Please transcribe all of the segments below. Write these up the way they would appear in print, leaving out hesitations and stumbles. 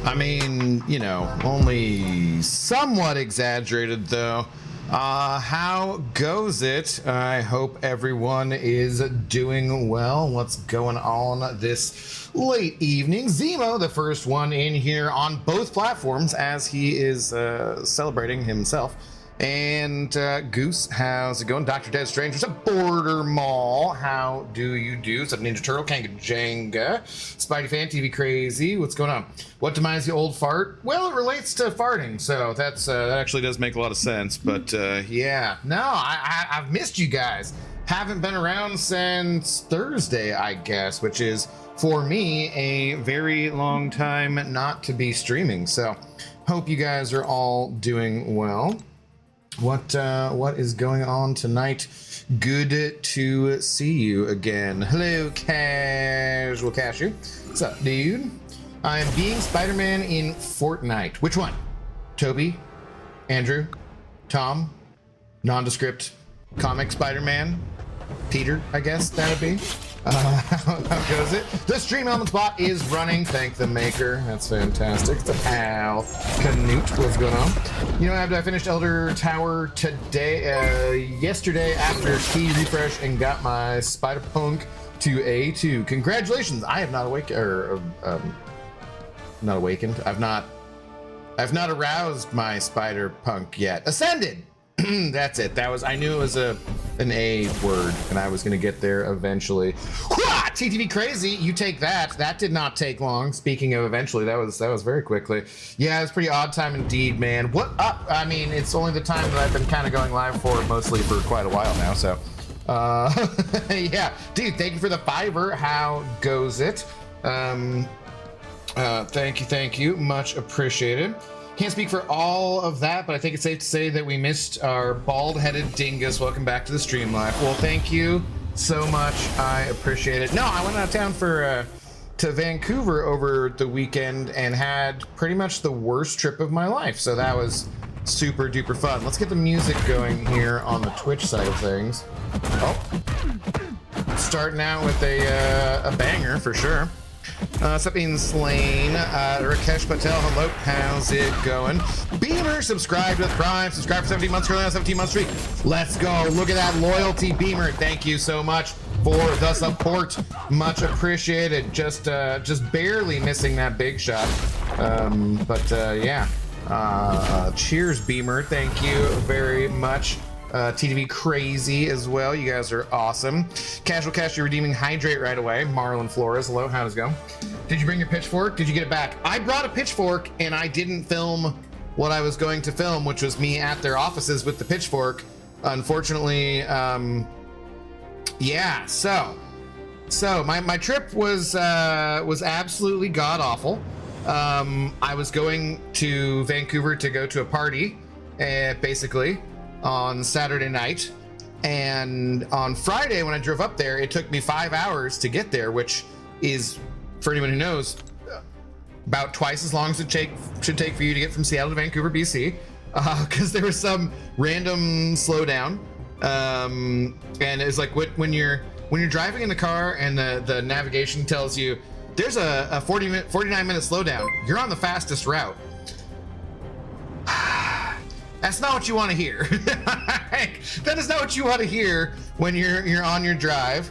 I mean, you know, only somewhat exaggerated though. How goes it? I hope everyone is doing well. What's going on this late evening? Zemo, the first one in here on both platforms as he is celebrating himself. And Goose, how's it going? Dr. Dead Strange, what's up? Border Mall, how do you do? What's up, Ninja Turtle, Kanga Jenga, Spidey Fan TV Crazy, what's going on? What demise the old fart? Well, it relates to farting, so that's that actually does make a lot of sense. But yeah, no, I've missed you guys. Haven't been around since Thursday, I guess, which is for me a very long time not to be streaming. So hope you guys are all doing well. What is going on tonight? Good to see you again. Hello, Casual Cashew. What's up, dude? I am being Spider-Man in Fortnite. Which one? Toby? Andrew? Tom? Nondescript comic Spider-Man? Peter, I guess that'd be. How goes it? The Stream Elements bot is running. Thank the maker. That's fantastic. The pal Canute. What's going on? You know, I finished Elder Tower today, yesterday after key refresh and got my Spider-Punk to A2. Congratulations! I have not not awakened. I've not aroused my Spider-Punk yet. Ascended. That's it. I knew it was an A word, and I was gonna get there eventually. TTV Crazy, you take that. That did not take long. Speaking of eventually, that was very quickly. Yeah, it's pretty odd time indeed, man. What up? I mean, it's only the time that I've been kind of going live for, mostly for quite a while now. So, yeah, dude, thank you for the $5. How goes it? Thank you, much appreciated. Can't speak for all of that, but I think it's safe to say that we missed our bald-headed dingus. Welcome back to the stream live. Well, thank you so much. I appreciate it. No, I went out of town to Vancouver over the weekend and had pretty much the worst trip of my life. So that was super duper fun. Let's get the music going here on the Twitch side of things. Oh, starting out with a banger for sure. Something Slain, Rakesh Patel, hello, how's it going? Beamer, subscribe to the Prime, subscribe for 17 months, currently on 17 month streak. Let's go, look at that loyalty, Beamer. Thank you so much for the support, much appreciated. Just barely missing that big shot, yeah. Cheers, Beamer, thank you very much. TTV Crazy as well. You guys are awesome. Casual Cash, you're redeeming Hydrate right away. Marlon Flores, hello, how's it going? Did you bring your pitchfork? Did you get it back? I brought a pitchfork and I didn't film what I was going to film, which was me at their offices with the pitchfork. Unfortunately, yeah, so my trip was absolutely god-awful. I was going to Vancouver to go to a party, basically, on Saturday night, and on Friday when I drove up there, it took me 5 hours to get there, which is, for anyone who knows, about twice as long as it should take for you to get from Seattle to Vancouver, BC, because there was some random slowdown, and it's like when you're driving in the car and the navigation tells you there's a 49-minute slowdown, you're on the fastest route. That's not what you want to hear. That is not what you want to hear when you're on your drive.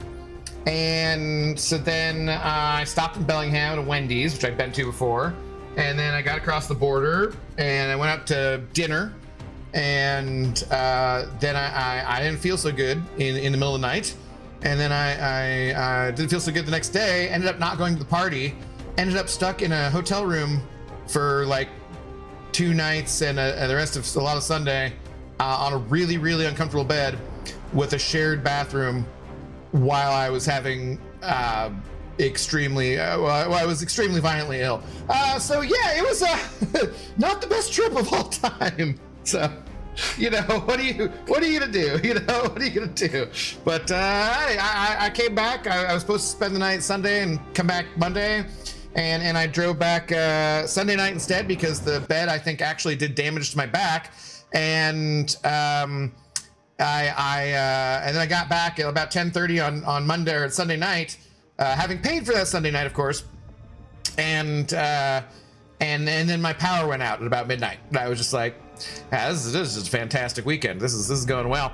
And so then I stopped in Bellingham at Wendy's, which I've been to before. And then I got across the border and I went out to dinner. And then I didn't feel so good in the middle of the night. And then I didn't feel so good the next day. Ended up not going to the party. Ended up stuck in a hotel room for like 2 nights and the rest of a lot of Sunday on a really, really uncomfortable bed with a shared bathroom while I was having I was extremely violently ill. So yeah, it was not the best trip of all time. So, you know, what are you gonna do? You know, what are you gonna do? But I came back. I was supposed to spend the night Sunday and come back Monday. And I drove back Sunday night instead because the bed, I think, actually did damage to my back. And and then I got back at about 10:30 on Monday or Sunday night, having paid for that Sunday night, of course. And and then my power went out at about midnight. And I was just like, yeah, this is just a fantastic weekend. This is going well.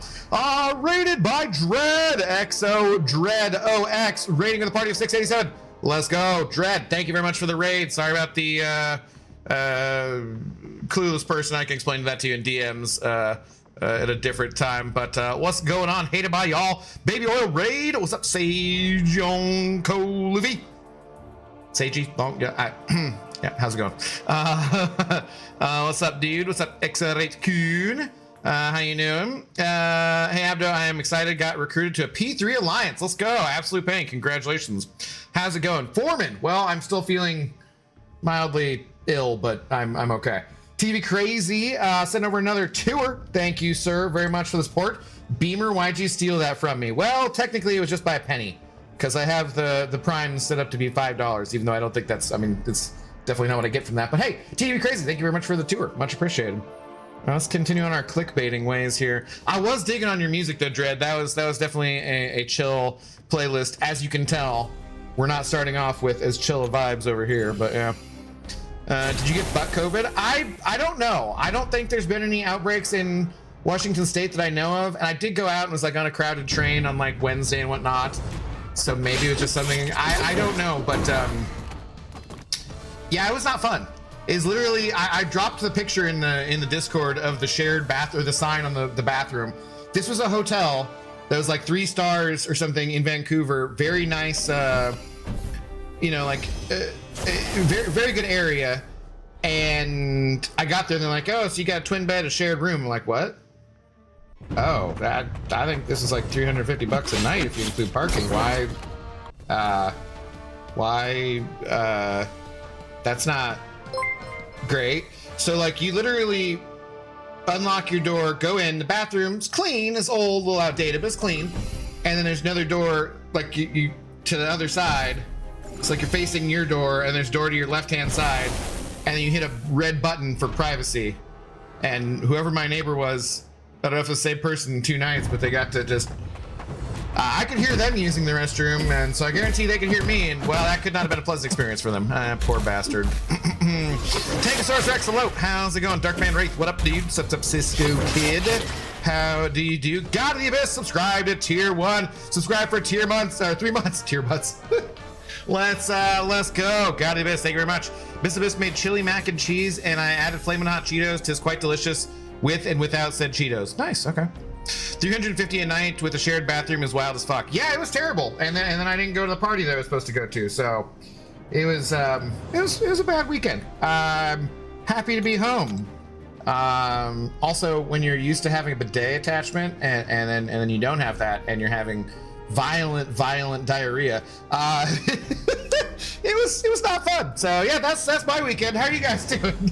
Rated by Dread XO Dread OX, rating of the party of 687. Let's go, Dread. Thank you very much for the raid. Sorry about the clueless person. I can explain that to you in DMs at a different time. But what's going on? Hated by y'all. Baby Oil raid. What's up, Sage on Colivi? Sagey, long, yeah, yeah, how's it going? What's up, dude? What's up, X-Rate Coon? How you doing? Hey, Abdo, I am excited. Got recruited to a P3 Alliance. Let's go. Absolute pain. Congratulations. How's it going? Foreman. Well, I'm still feeling mildly ill, but I'm okay. TV Crazy, sent over another tour. Thank you, sir, very much for the support. Beamer, why'd you steal that from me? Well, technically, it was just by a penny, because I have the Prime set up to be $5, even though I don't think that's, I mean, it's definitely not what I get from that. But hey, TV Crazy, thank you very much for the tour. Much appreciated. Let's continue on our clickbaiting ways here. I was digging on your music though, Dread. That was definitely a chill playlist. As you can tell, we're not starting off with as chill vibes over here, but yeah. Did you get butt COVID? I don't know. I don't think there's been any outbreaks in Washington State that I know of. And I did go out and was like on a crowded train on like Wednesday and whatnot. So maybe it was just something, I don't know, but yeah, it was not fun. Is literally, I dropped the picture in the Discord of the shared bath, or the sign on the bathroom. This was a hotel that was like 3 stars or something in Vancouver. Very nice, you know, like very, very good area. And I got there and they're like, oh, so you got a twin bed, a shared room. I'm like, what? Oh, I think this is like $350 a night if you include parking. Why, that's not great. So like you literally unlock your door, go in, the bathroom's clean, it's old, a little outdated, but it's clean. And then there's another door, like you to the other side. It's like you're facing your door and there's a door to your left-hand side. And then you hit a red button for privacy. And whoever my neighbor was, I don't know if it's the same person 2 nights, but they got to just, I could hear them using the restroom, and so I guarantee they could hear me, and well, that could not have been a pleasant experience for them. Poor bastard. Tankosaurus Rex, hello. How's it going? Darkman Wraith, what up, dude? What's up, Cisco Kid? How do you do? God of the Abyss, subscribe to Tier 1. Subscribe for tier months, 3 months, tier months. Let's go. God of the Abyss, thank you very much. Miss Abyss made chili mac and cheese, and I added Flamin' Hot Cheetos. 'Tis quite delicious with and without said Cheetos. Nice, okay. 350 a night with a shared bathroom is wild as fuck. Yeah, it was terrible. And then I didn't go to the party that I was supposed to go to, so it was a bad weekend. Happy to be home. Also, when you're used to having a bidet attachment and then you don't have that and you're having violent diarrhea, it was not fun. So yeah, that's my weekend. How are you guys doing?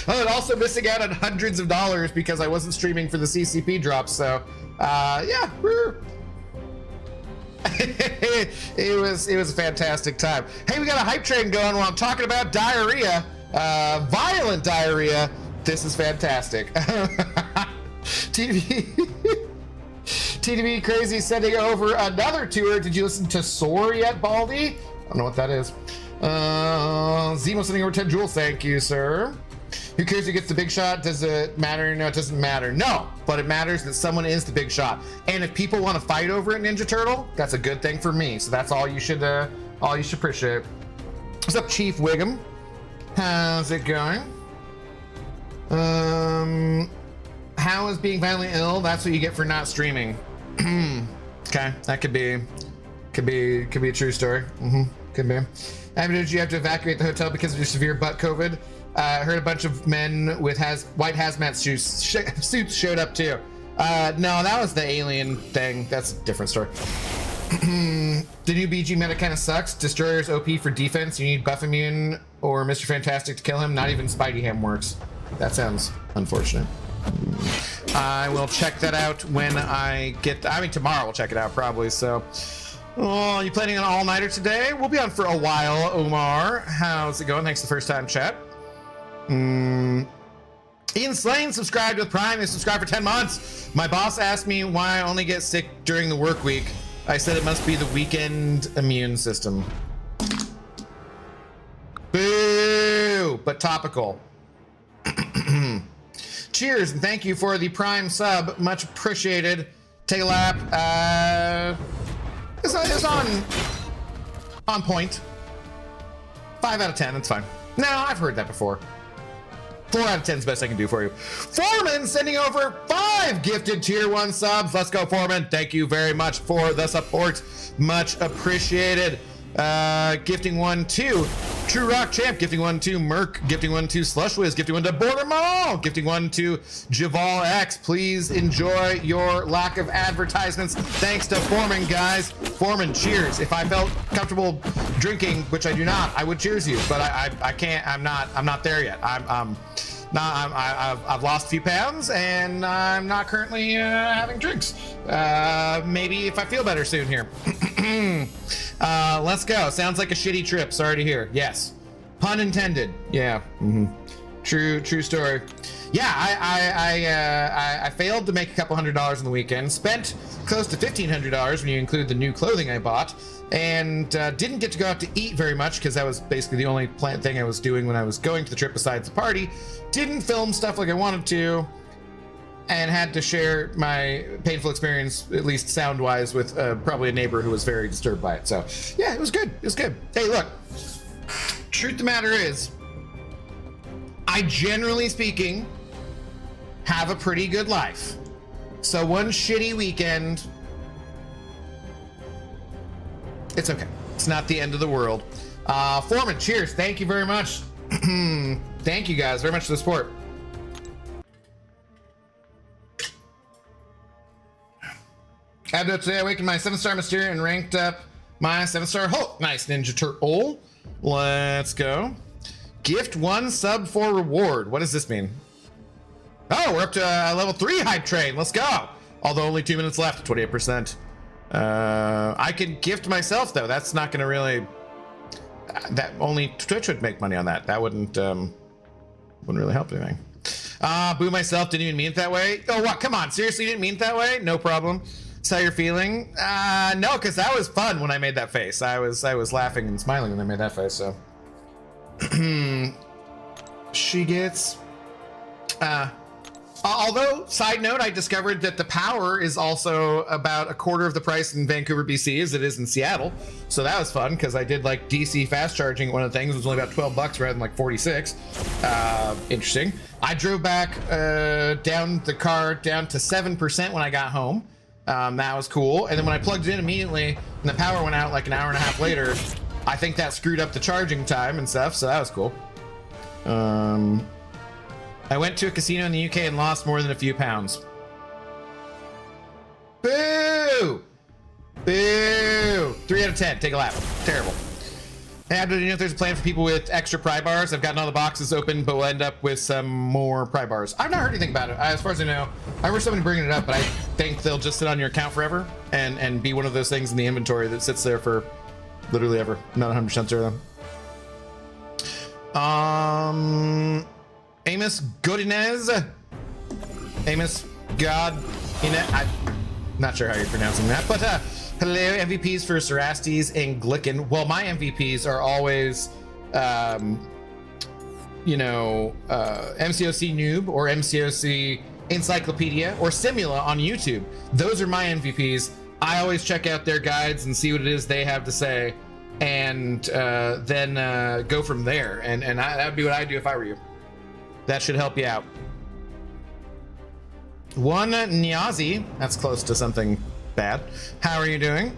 Oh, and also missing out on hundreds of dollars because I wasn't streaming for the CCP drops. So yeah, it was a fantastic time. Hey, we got a hype train going while I'm talking about diarrhea, violent diarrhea. This is fantastic. TDB Crazy sending over another tour. Did you listen to Soar yet, Baldy? I don't know what that is. Zemo sending over 10 jewels. Thank you, sir. Who cares who gets the big shot? Does it matter? No, it doesn't matter. No, but it matters that someone is the big shot. And if people want to fight over it, Ninja Turtle, that's a good thing for me. So that's all you should appreciate. What's up, Chief Wiggum? How's it going? How is being violently ill? That's what you get for not streaming. Okay, that could be a true story. Could be. Did you have to evacuate the hotel because of your severe butt COVID? I heard a bunch of men with white hazmat suits showed up too. No, that was the alien thing. That's a different story. The new BG meta kind of sucks. Destroyer's OP for defense. You need Buff Immune or Mr. Fantastic to kill him. Not even Spidey Ham works. That sounds unfortunate. I will check that out when I get, I mean, tomorrow we'll check it out probably, so. Oh, you planning on an all-nighter today? We'll be on for a while, Omar. How's it going? Thanks for the first time chat. Ian Slane subscribed with Prime and subscribed for 10 months. My boss asked me why I only get sick during the work week. I said it must be the weekend immune system. Boo! but topical. Cheers, and thank you for the Prime sub. Much appreciated. Take a lap. It's on point. 5 out of 10, that's fine. No, I've heard that before. 4 out of 10 is the best I can do for you. Foreman sending over 5 gifted tier 1 subs. Let's go, Foreman. Thank you very much for the support. Much appreciated. Gifting 1 to True Rock Champ, gifting 1 to Merc, gifting 1 to Slushwiz, gifting 1 to Border Mall, gifting 1 to Javal X. Please enjoy your lack of advertisements. Thanks to Foreman, guys. Foreman, cheers. If I felt comfortable drinking, which I do not, I would cheers you, but I can't. I'm not there yet. I've lost a few pounds and I'm not currently having drinks. Maybe if I feel better soon here. Let's go. Sounds like a shitty trip. Sorry to hear. Yes. Pun intended. Yeah. True story. Yeah, I failed to make a couple $100s on the weekend. Spent close to $1,500 when you include the new clothing I bought, and didn't get to go out to eat very much because that was basically the only planned thing I was doing when I was going to the trip besides the party. Didn't film stuff like I wanted to, and had to share my painful experience, at least sound-wise, with probably a neighbor who was very disturbed by it. So, yeah, it was good. It was good. Hey, look, truth of the matter is, I generally speaking have a pretty good life. So one shitty weekend, it's okay. It's not the end of the world. Foreman, cheers. Thank you very much. Thank you guys very much for the support. Today I awakened my 7-star Mysteria and ranked up my 7-star Hulk. Nice, Ninja Turtle. Let's go. Gift 1 sub for reward. What does this mean? Oh, we're up to level 3 hype train. Let's go. Although only 2 minutes left, 28%. I can gift myself though. That's not gonna really, that only Twitch would make money on that. That wouldn't really help anything. Boo myself, didn't even mean it that way. Oh, what? Come on, seriously, didn't mean it that way? No problem. That's how you're feeling? No, because that was fun when I made that face. I was laughing and smiling when I made that face, so. She gets, although, side note, I discovered that the power is also about a quarter of the price in Vancouver, BC as it is in Seattle. So that was fun because I did like DC fast charging. One of the things was only about 12 bucks rather than like 46. Interesting. I drove back down the car down to 7% when I got home. That was cool. And then when I plugged it in immediately and the power went out like an hour and a half later, I think that screwed up the charging time and stuff. So that was cool. I went to a casino in the UK and lost more than a few pounds. Boo! Boo! 3 out of 10. Take a lap. Terrible. And do you know if there's a plan for people with extra pry bars? I've gotten all the boxes open, but we'll end up with some more pry bars. I've not heard anything about it. As far as I know, I remember somebody bringing it up, but I think they'll just sit on your account forever and be one of those things in the inventory that sits there for literally ever. Not 100% certain. Amos Godinez. Amos Godinez. I'm not sure how you're pronouncing that, but hello, MVPs for Cerastes and Glicken. Well, my MVPs are always, MCOC Noob or MCOC Encyclopedia or Simula on YouTube. Those are my MVPs. I always check out their guides and see what it is they have to say, and then go from there. And that would be what I'd do if I were you. That should help you out. One Nyazi, that's close to something bad. How are you doing?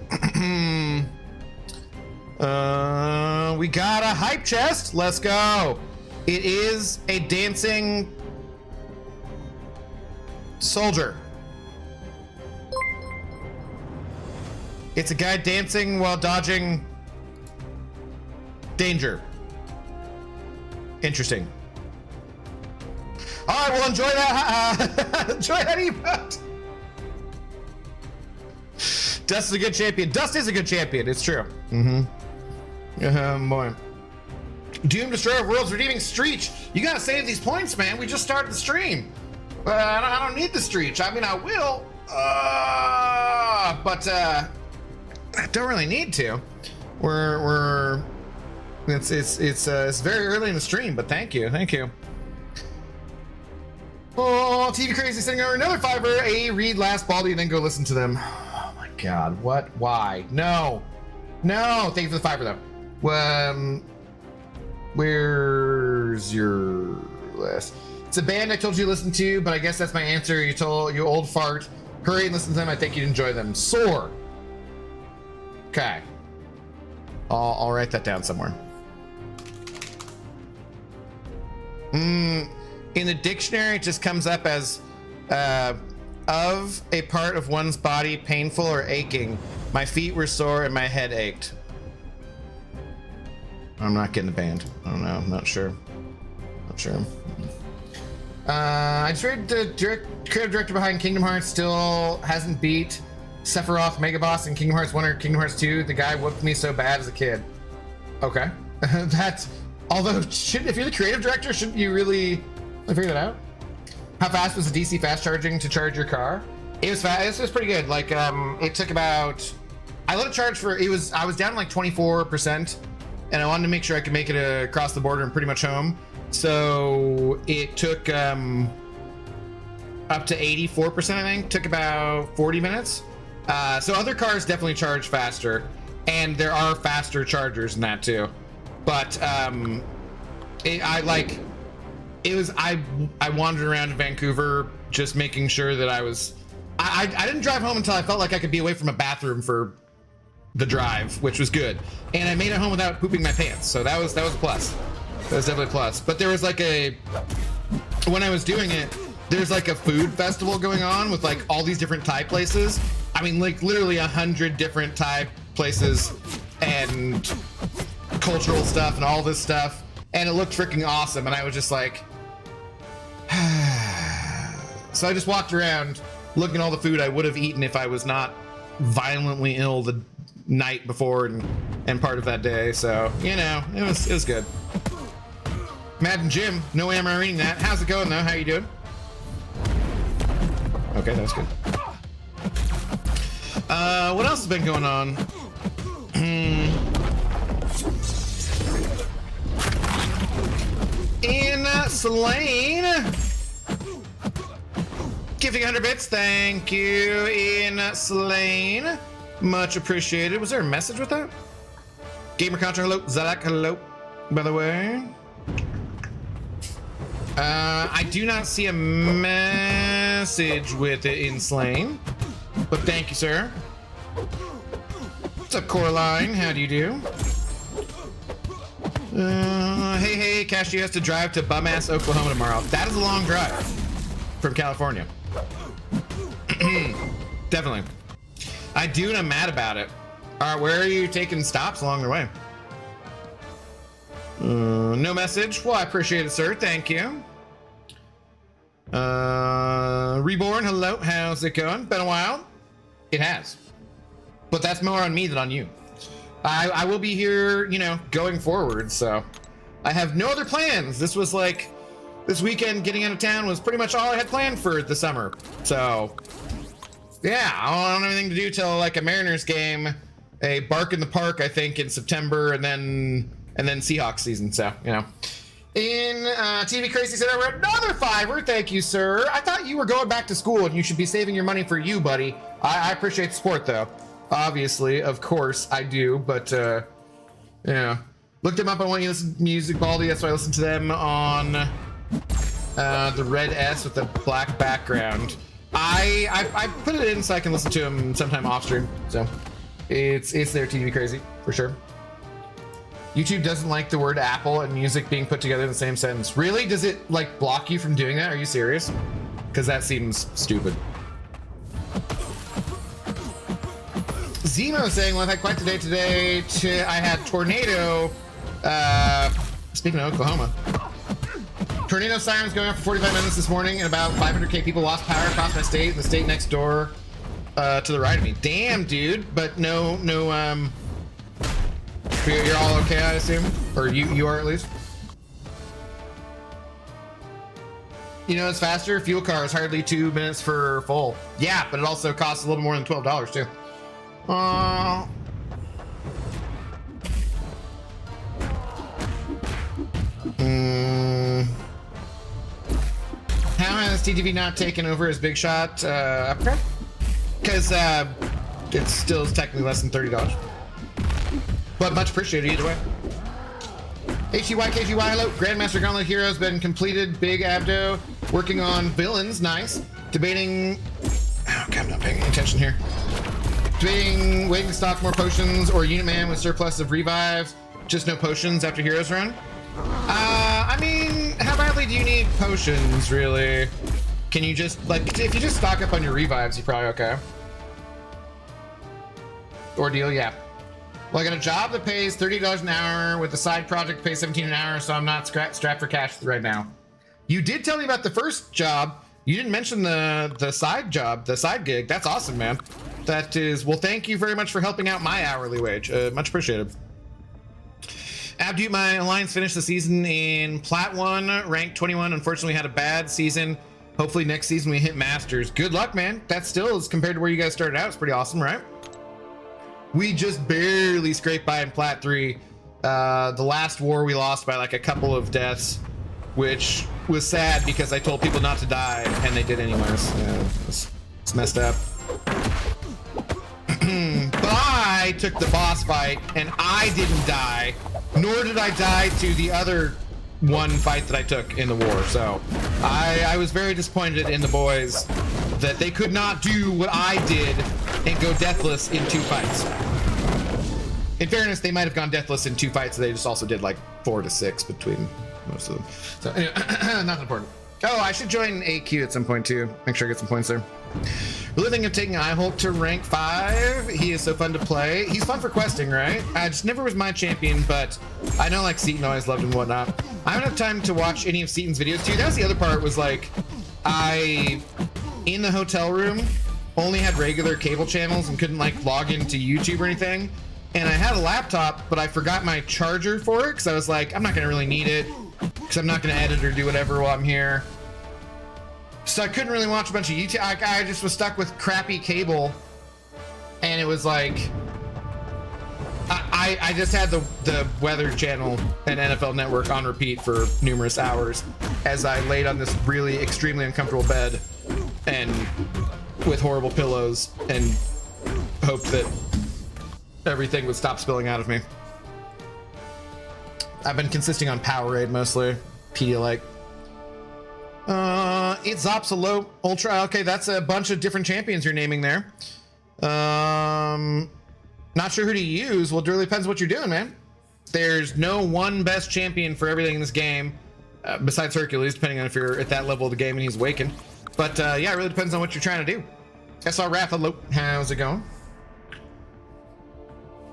We got a hype chest. Let's go. It is a dancing soldier. It's a guy dancing while dodging danger. Interesting. All right, well, enjoy that. Enjoy that emote. Dust is a good champion. Dust is a good champion. It's true. Boy. Doom Destroyer of Worlds redeeming Streech. You gotta save these points, man. We just started the stream. I don't need the Streech. I mean, I will, but I don't really need to. We're It's very early in the stream, but thank you. Oh, TV Crazy sending over another $5. Read Last Baldy and then go listen to them. Oh my God, what? Why? No. Thank you for the $5 though. Where's your list? It's a band I told you to listen to, but I guess that's my answer. You old fart. Hurry and listen to them. I think you'd enjoy them. Soar. Okay. I'll write that down somewhere. In the dictionary, it just comes up as of a part of one's body painful or aching. My feet were sore and my head ached. I'm not getting the band. I don't know. I'm not sure. I just read the creative director behind Kingdom Hearts still hasn't beat Sephiroth Mega Boss in Kingdom Hearts 1 or Kingdom Hearts 2. The guy whooped me so bad as a kid. Okay. Although, if you're the creative director, shouldn't you really figure that out? How fast was the DC fast charging to charge your car? It was fast. It was pretty good. Like, it took about, I let it charge for, I was down like 24%, and I wanted to make sure I could make it across the border and pretty much home. So it took up to 84%, I think. Took about 40 minutes. So other cars definitely charge faster, and there are faster chargers in that too. But I wandered around in Vancouver just making sure that I didn't drive home until I felt like I could be away from a bathroom for the drive, which was good. And I made it home without pooping my pants, so that was a plus. That was definitely a plus. But there was like when I was doing it, there's like a food festival going on with like all these different Thai places. I mean, like literally 100 different Thai places and cultural stuff and all this stuff. And it looked freaking awesome. And I was just like, so I just walked around looking at all the food I would have eaten if I was not violently ill the night before and part of that day. So, you know, it was good. Madden Jim, no way am I reading that. How's it going though? How you doing? Okay, that was good. What else has been going on? In Slane, gifting 100 bits. Thank you, in Slane. Much appreciated. Was there a message with that? Gamer Contra, hello. Zalak, hello. By the way. I do not see a message with it in Slane, but thank you, sir. What's up, Coraline? How do you do? Hey, Cashew has to drive to bum-ass Oklahoma tomorrow. That is a long drive from California. Definitely. I do, and I'm mad about it. All right, where are you taking stops along the way? No message. Well, I appreciate it, sir. Thank you. Reborn, hello. How's it going? Been a while? It has. But that's more on me than on you. I will be here, you know, going forward, so I have no other plans. This was like, this weekend getting out of town was pretty much all I had planned for the summer. So, yeah, I don't have anything to do till like a Mariners game, a Bark in the Park, I think, in September, and then Seahawks season, so, you know. In TV Crazy said over another $5. Thank you, sir. I thought you were going back to school and you should be saving your money for you, buddy. I appreciate the support, though. Obviously, of course, I do, but, yeah. Looked them up on When You Listen to Music Baldy. That's why I listened to them on the Red S with the black background. I put it in so I can listen to them sometime off stream, so it's there, TV Crazy, for sure. YouTube doesn't like the word Apple and music being put together in the same sentence. Really? Does it like block you from doing that? Are you serious? Because that seems stupid. Zemo saying, well, I've had quite the day today. I had tornado. Speaking of Oklahoma. Tornado sirens going off for 45 minutes this morning, and about 500K people lost power across my state and the state next door to the right of me. Damn, dude. But no, you're all okay, I assume? Or you are at least? You know, it's faster. Fuel cars, hardly 2 minutes for full. Yeah, but it also costs a little more than $12 too. How has TTV not taken over his big shot upgrade? Because it still is technically less than $30. But much appreciated either way. HGY, KGY, hello. Grandmaster Gauntlet Hero has been completed. Big Abdo. Working on villains. Nice. Debating... Oh, God, I'm not paying any attention here. Debating waiting to stock more potions or Unit Man with surplus of revives. Just no potions after Heroes Run. I mean, how badly do you need potions, really? Can you just, like, if you just stock up on your revives, you're probably okay. Ordeal, yeah. Well, I got a job that pays $30 an hour with a side project that pays $17 an hour, so I'm not strapped for cash right now. You did tell me about the first job. You didn't mention the side job, the side gig. That's awesome, man. That is, well, thank you very much for helping out my hourly wage. Much appreciated. Abdute, my alliance finished the season in Plat 1, rank 21. Unfortunately, had a bad season. Hopefully next season we hit Masters. Good luck, man. That still is, compared to where you guys started out, it's pretty awesome, right? We just barely scraped by in Plat 3. The last war we lost by like a couple of deaths, which was sad because I told people not to die and they did anyways. It's messed up. But I took the boss fight and I didn't die, nor did I die to the other one fight that I took in the war. So I was very disappointed in the boys that they could not do what I did and go deathless in 2 fights. In fairness, they might have gone deathless in 2 fights. So they just also did like 4 to 6 between most of them. So anyway, not important. Oh, I should join AQ at some point too. Make sure I get some points there. Really thinking of taking iHulk to rank 5. He is so fun to play. He's fun for questing, right? I just never was my champion, but I know like Seaton always loved him and whatnot. I haven't had time to watch any of Seaton's videos too. That was the other part, was like, in the hotel room, only had regular cable channels and couldn't like log into YouTube or anything. And I had a laptop, but I forgot my charger for it because I was like, I'm not gonna really need it because I'm not gonna edit or do whatever while I'm here. So I couldn't really watch a bunch of YouTube. I just was stuck with crappy cable, and it was like, I just had the Weather Channel and NFL Network on repeat for numerous hours as I laid on this really extremely uncomfortable bed and with horrible pillows and hoped that everything would stop spilling out of me. I've been consisting on Powerade mostly, Pedialyte. It's Zopsalo Ultra. Okay, that's a bunch of different champions you're naming there. Not sure who to use. Well, it really depends what you're doing, man. There's no one best champion for everything in this game, besides Hercules, depending on if you're at that level of the game and he's awakened. But yeah, it really depends on what you're trying to do. SR Rathalo, how's it going?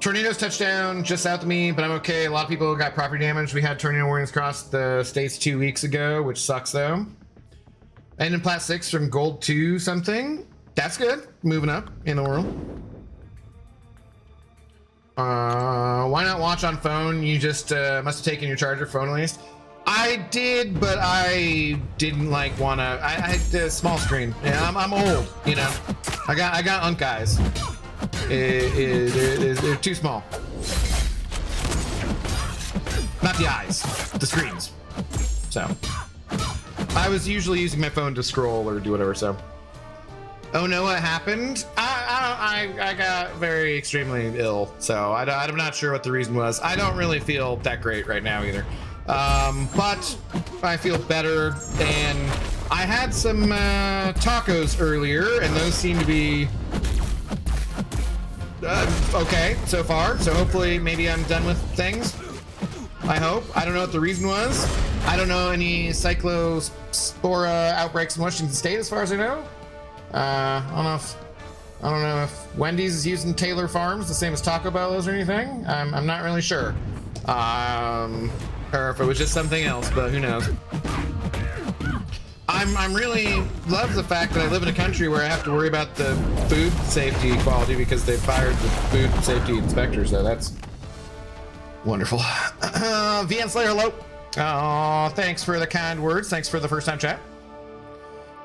Tornadoes touchdown just south of me, but I'm okay. A lot of people got property damage. We had tornado warnings across the states 2 weeks ago, which sucks though. And in Plat 6 from Gold 2 something. That's good. Moving up in the world. Why not watch on phone? You just must have taken your charger phone at least. I did, but I didn't like wanna. I had a small screen. Yeah, I'm old, you know. I got unk eyes. They're too small. Not the eyes, the screens. So I was usually using my phone to scroll or do whatever. So, oh no, what happened? I got very extremely ill. So I'm not sure what the reason was. I don't really feel that great right now either. But I feel better, and I had some tacos earlier, and those seem to be okay so far. So hopefully maybe I'm done with things. I hope. I don't know what the reason was. I don't know any cyclospora outbreaks in Washington State as far as I know. I don't know if Wendy's is using Taylor Farms the same as Taco Bell is or anything. I'm not really sure. Or if it was just something else, but who knows. I'm really love the fact that I live in a country where I have to worry about the food safety quality because they fired the food safety inspector, so that's wonderful. VN Slayer, hello. Oh, thanks for the kind words. Thanks for the first time chat.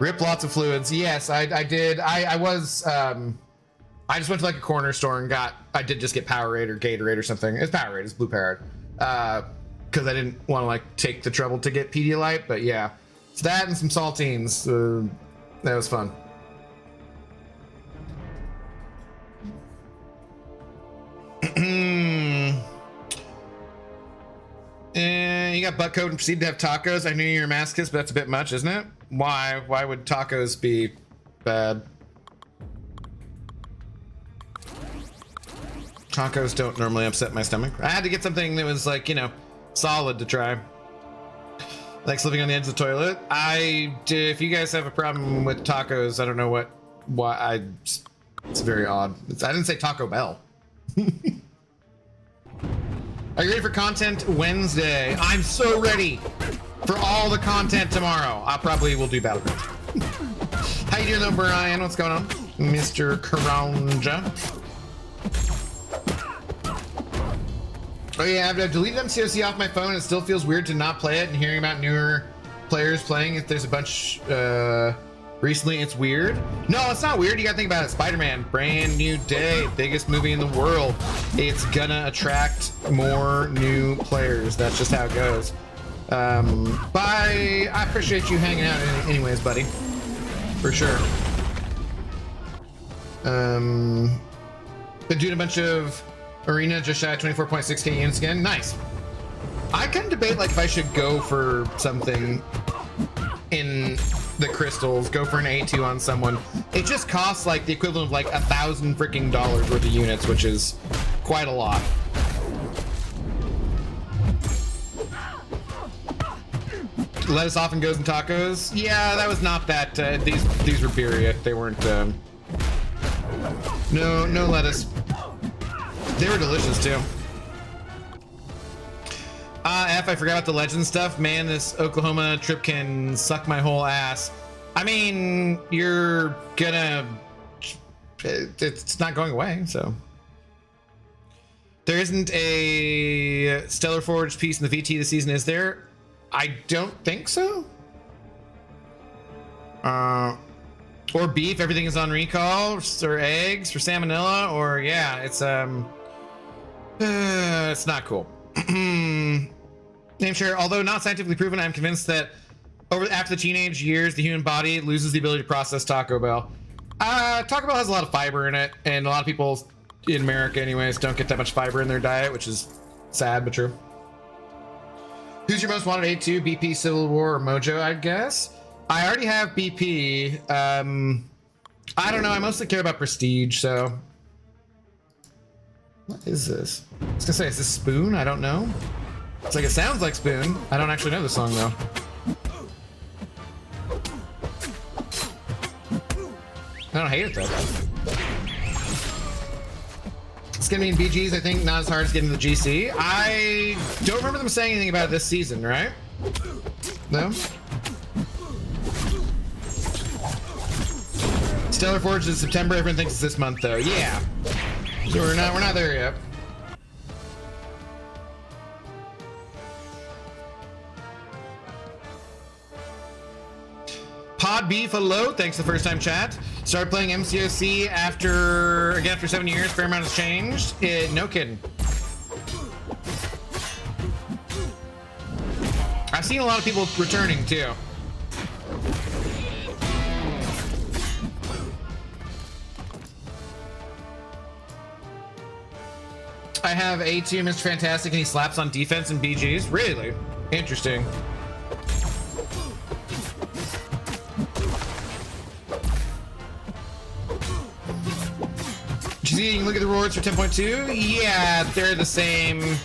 Rip lots of fluids. Yes, I did. I just went to like a corner store and I did just get Powerade or Gatorade or something. It's Powerade, it's blue Powerade. because I didn't want to like take the trouble to get Pedialyte. But yeah, it's that and some saltines. That was fun. You got butt coat and proceed to have tacos. I knew you're a masochist, but that's a bit much, isn't it? Why? Why would tacos be bad? Tacos don't normally upset my stomach. I had to get something that was like, you know, solid to try. Like living on the edge of the toilet. If you guys have a problem with tacos, I don't know why it's very odd. I didn't say Taco Bell. Are you ready for content Wednesday? I'm so ready for all the content tomorrow. I probably will do Battlegrounds. How you doing though, Brian? What's going on? Mr. Karanja. Oh yeah, I've deleted MCOC off my phone. It still feels weird to not play it and hearing about newer players playing. If there's a bunch recently, it's weird. No, it's not weird. You gotta think about it. Spider-Man, brand new day, biggest movie in the world. It's gonna attract more new players. That's just how it goes. Bye. I appreciate you hanging out anyways, buddy. For sure. Been doing a bunch of Arena, just shy of 24.6k units again. Nice. I can debate like if I should go for something in the crystals, go for an A2 on someone. It just costs like the equivalent of like $1,000 freaking worth of units, which is quite a lot. Lettuce often goes in tacos. Yeah, that was not that. These were birria. They weren't. No lettuce. They were delicious too. F, I forgot about the legend stuff. Man, this Oklahoma trip can suck my whole ass. I mean, you're gonna... It's not going away, so... There isn't a Stellar Forge piece in the VT this season, is there? I don't think so. Or beef, everything is on recall. Or eggs for salmonella, or yeah, it's not cool. Name share, although not scientifically proven, I'm convinced that after the teenage years, the human body loses the ability to process Taco Bell. Taco Bell has a lot of fiber in it, and a lot of people in America anyways don't get that much fiber in their diet, which is sad but true. Who's your most wanted A2? BP, Civil War, or Mojo, I guess? I already have BP. I don't know, I mostly care about Prestige, so... What is this? I was gonna say, is this Spoon? I don't know. It's like, it sounds like Spoon. I don't actually know the song though. I don't hate it though. It's gonna be in BGs, I think, not as hard as getting the GC. I don't remember them saying anything about it this season, right? No? Stellar Forge is September, everyone thinks it's this month though. Yeah. So we're not there yet. Pod Beef, hello. Thanks the first time chat. Started playing MCOC after 7 years. Fair amount has changed. No kidding. I've seen a lot of people returning too. I have A2 Mr. Fantastic and he slaps on defense and BGs. Really? Interesting. You can look at the rewards for 10.2. Yeah, they're the same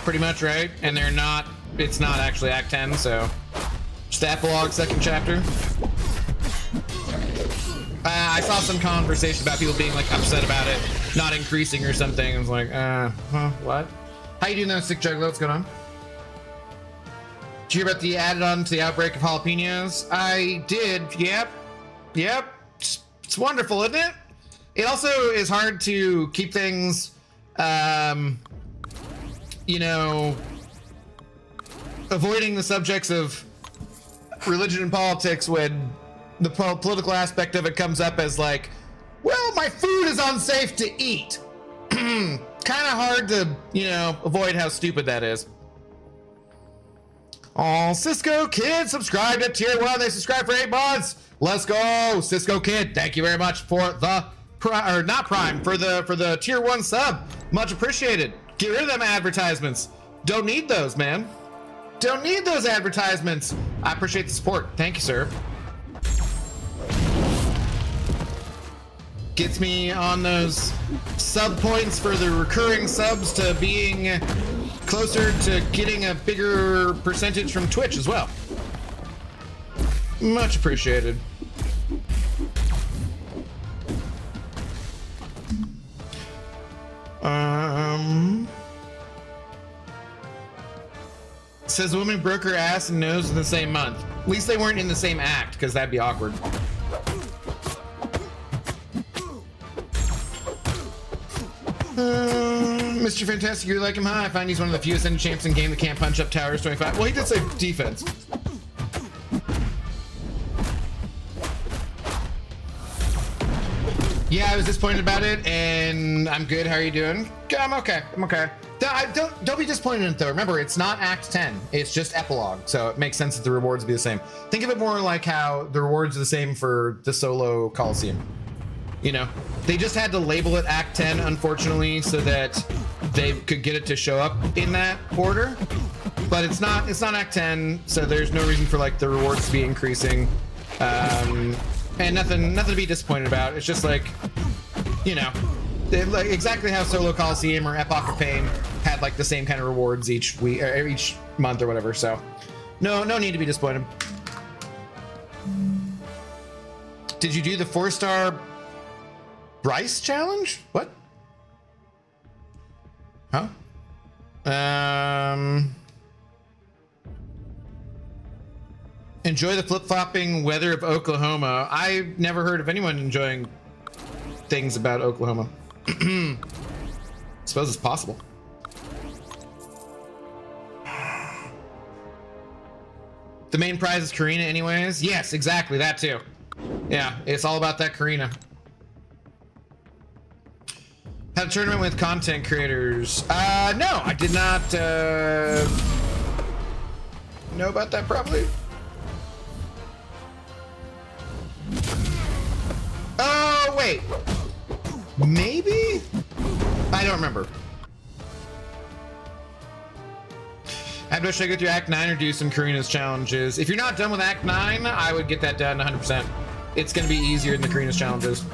pretty much, right? And they're not, it's not actually Act 10, so just the epilogue, second chapter. I saw some conversation about people being like upset about it not increasing or something. I was like, what? How you doing though, Sick Juggler? What's going on? Did you hear about the added on to the outbreak of jalapenos? I did, yep. It's wonderful, isn't it? It also is hard to keep things, you know, avoiding the subjects of religion and politics when the political aspect of it comes up as like, well, my food is unsafe to eat. Kind of hard to, you know, avoid how stupid that is. Oh, Cisco Kid subscribed at tier 1. They subscribed for 8 months. Let's go, Cisco Kid. Thank you very much for the for the tier 1 sub. Much appreciated. Get rid of them advertisements. Don't need those, man. Don't need those advertisements. I appreciate the support. Thank you, sir. Gets me on those sub points for the recurring subs to being closer to getting a bigger percentage from Twitch as well. Much appreciated. Says the woman broke her ass and nose in the same month. At least they weren't in the same act, because that'd be awkward. Mr. Fantastic, you like him? Hi, I find he's one of the few ascended champs in game that can't punch up towers 25. Well, he did say defense. Yeah, I was disappointed about it, and I'm good. How are you doing? I'm okay. I'm okay. Don't be disappointed in it, though. Remember, it's not Act 10. It's just Epilogue, so it makes sense that the rewards be the same. Think of it more like how the rewards are the same for the solo Coliseum. You know, they just had to label it Act 10, unfortunately, so that they could get it to show up in that order. But it's not Act 10, so there's no reason for like the rewards to be increasing. And nothing to be disappointed about. It's just like, you know, like exactly how Solo Coliseum or Epoch of Pain had like the same kind of rewards each week or each month or whatever. So no need to be disappointed. Did you do the 4-star Bryce challenge? What? Huh? Enjoy the flip-flopping weather of Oklahoma. I never heard of anyone enjoying things about Oklahoma. Suppose it's possible. The main prize is Karina anyways? Yes, exactly, that too. Yeah, it's all about that Karina. Had a tournament with content creators. No, I did not know about that probably. Oh, wait. Maybe? I don't remember. Should I go through Act 9 or do some Karina's challenges? If you're not done with Act 9, I would get that done 100%. It's going to be easier than the Karina's challenges.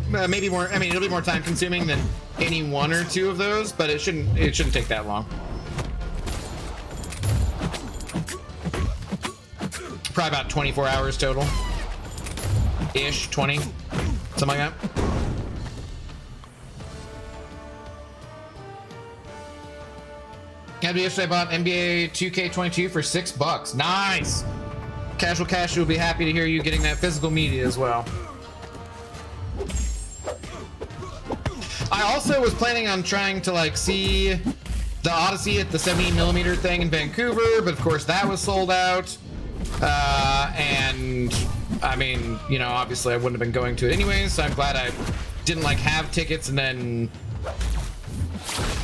Maybe more, I mean, it'll be more time consuming than any one or two of those, but it shouldn't take that long. Probably about 24 hours total. Ish, 20, something like that. Yesterday I bought NBA 2K22 for $6. Nice! Casual Cash will be happy to hear you getting that physical media as well. I also was planning on trying to like see the Odyssey at the 70mm thing in Vancouver, but of course that was sold out. And I mean, you know, obviously I wouldn't have been going to it anyways, so I'm glad I didn't like have tickets and then,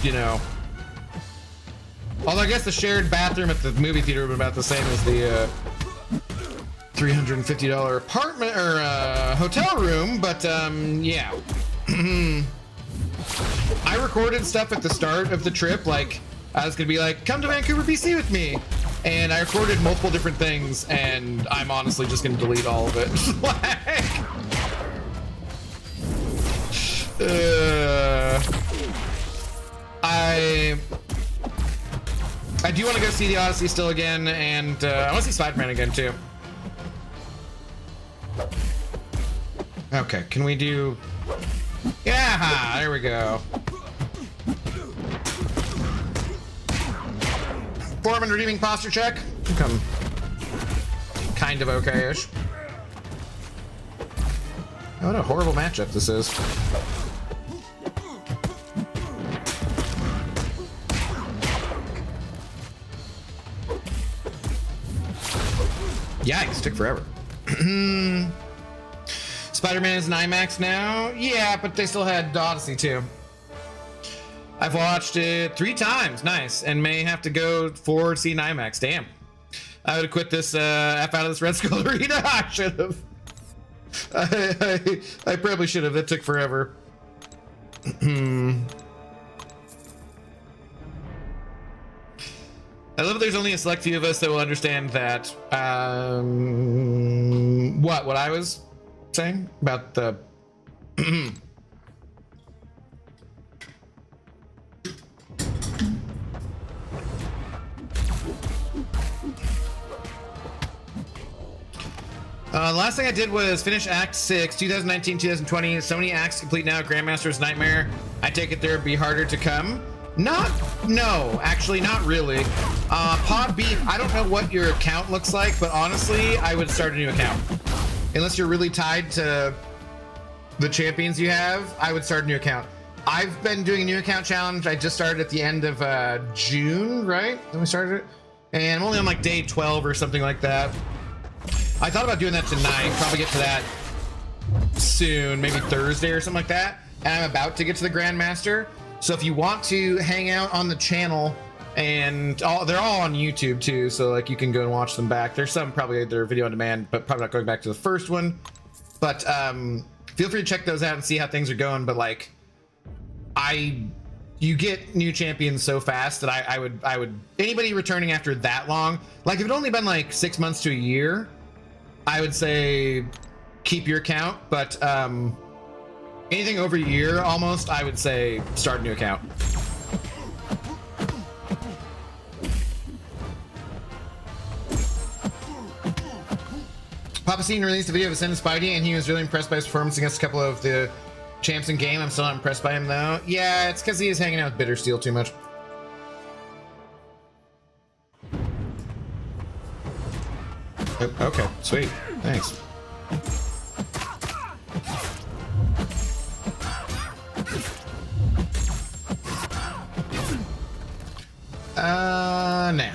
you know. Although I guess the shared bathroom at the movie theater would be about the same as the $350 apartment or hotel room, but yeah. I recorded stuff at the start of the trip, like I was gonna be like, come to Vancouver, BC with me. And I recorded multiple different things, and I'm honestly just gonna delete all of it. I do want to go see the Odyssey still again, and I want to see Spider-Man again too. Okay, can we do? Yeah, there we go. Foreman redeeming posture check. Come, kind of okay-ish. Oh, what a horrible matchup this is. Yikes, took forever. Spider-Man is an IMAX now? Yeah, but they still had Odyssey too. I've watched it 3 times. Nice. And may have to go forward see IMAX. Damn. I would have quit this F out of this Red Skull Arena. I should have. I probably should have. That took forever. I love that there's only a select few of us that will understand that. What I was saying about the. Last thing I did was finish Act 6, 2019-2020. So many acts complete now. Grandmaster's Nightmare. I take it there'd be harder to come. No, actually not really. Pod Beef, I don't know what your account looks like, but honestly, I would start a new account. Unless you're really tied to the champions you have, I would start a new account. I've been doing a new account challenge. I just started at the end of June, right? Then we started it. And I'm only on like day 12 or something like that. I thought about doing that tonight, probably get to that soon, maybe Thursday or something like that. And I'm about to get to the Grandmaster. So if you want to hang out on the channel, and they're all on YouTube too, so like you can go and watch them back. There's some probably they're video on demand, but probably not going back to the first one. But feel free to check those out and see how things are going. But like, you get new champions so fast that I would anybody returning after that long, like if it only been like 6 months to a year, I would say keep your account, but anything over a year almost, I would say start a new account. Papa Scene released a video of Ascended Spidey, and he was really impressed by his performance against a couple of the champs in game. I'm still not impressed by him though. Yeah, it's because he is hanging out with Bittersteel too much. Oh, okay, sweet. Thanks. Nah.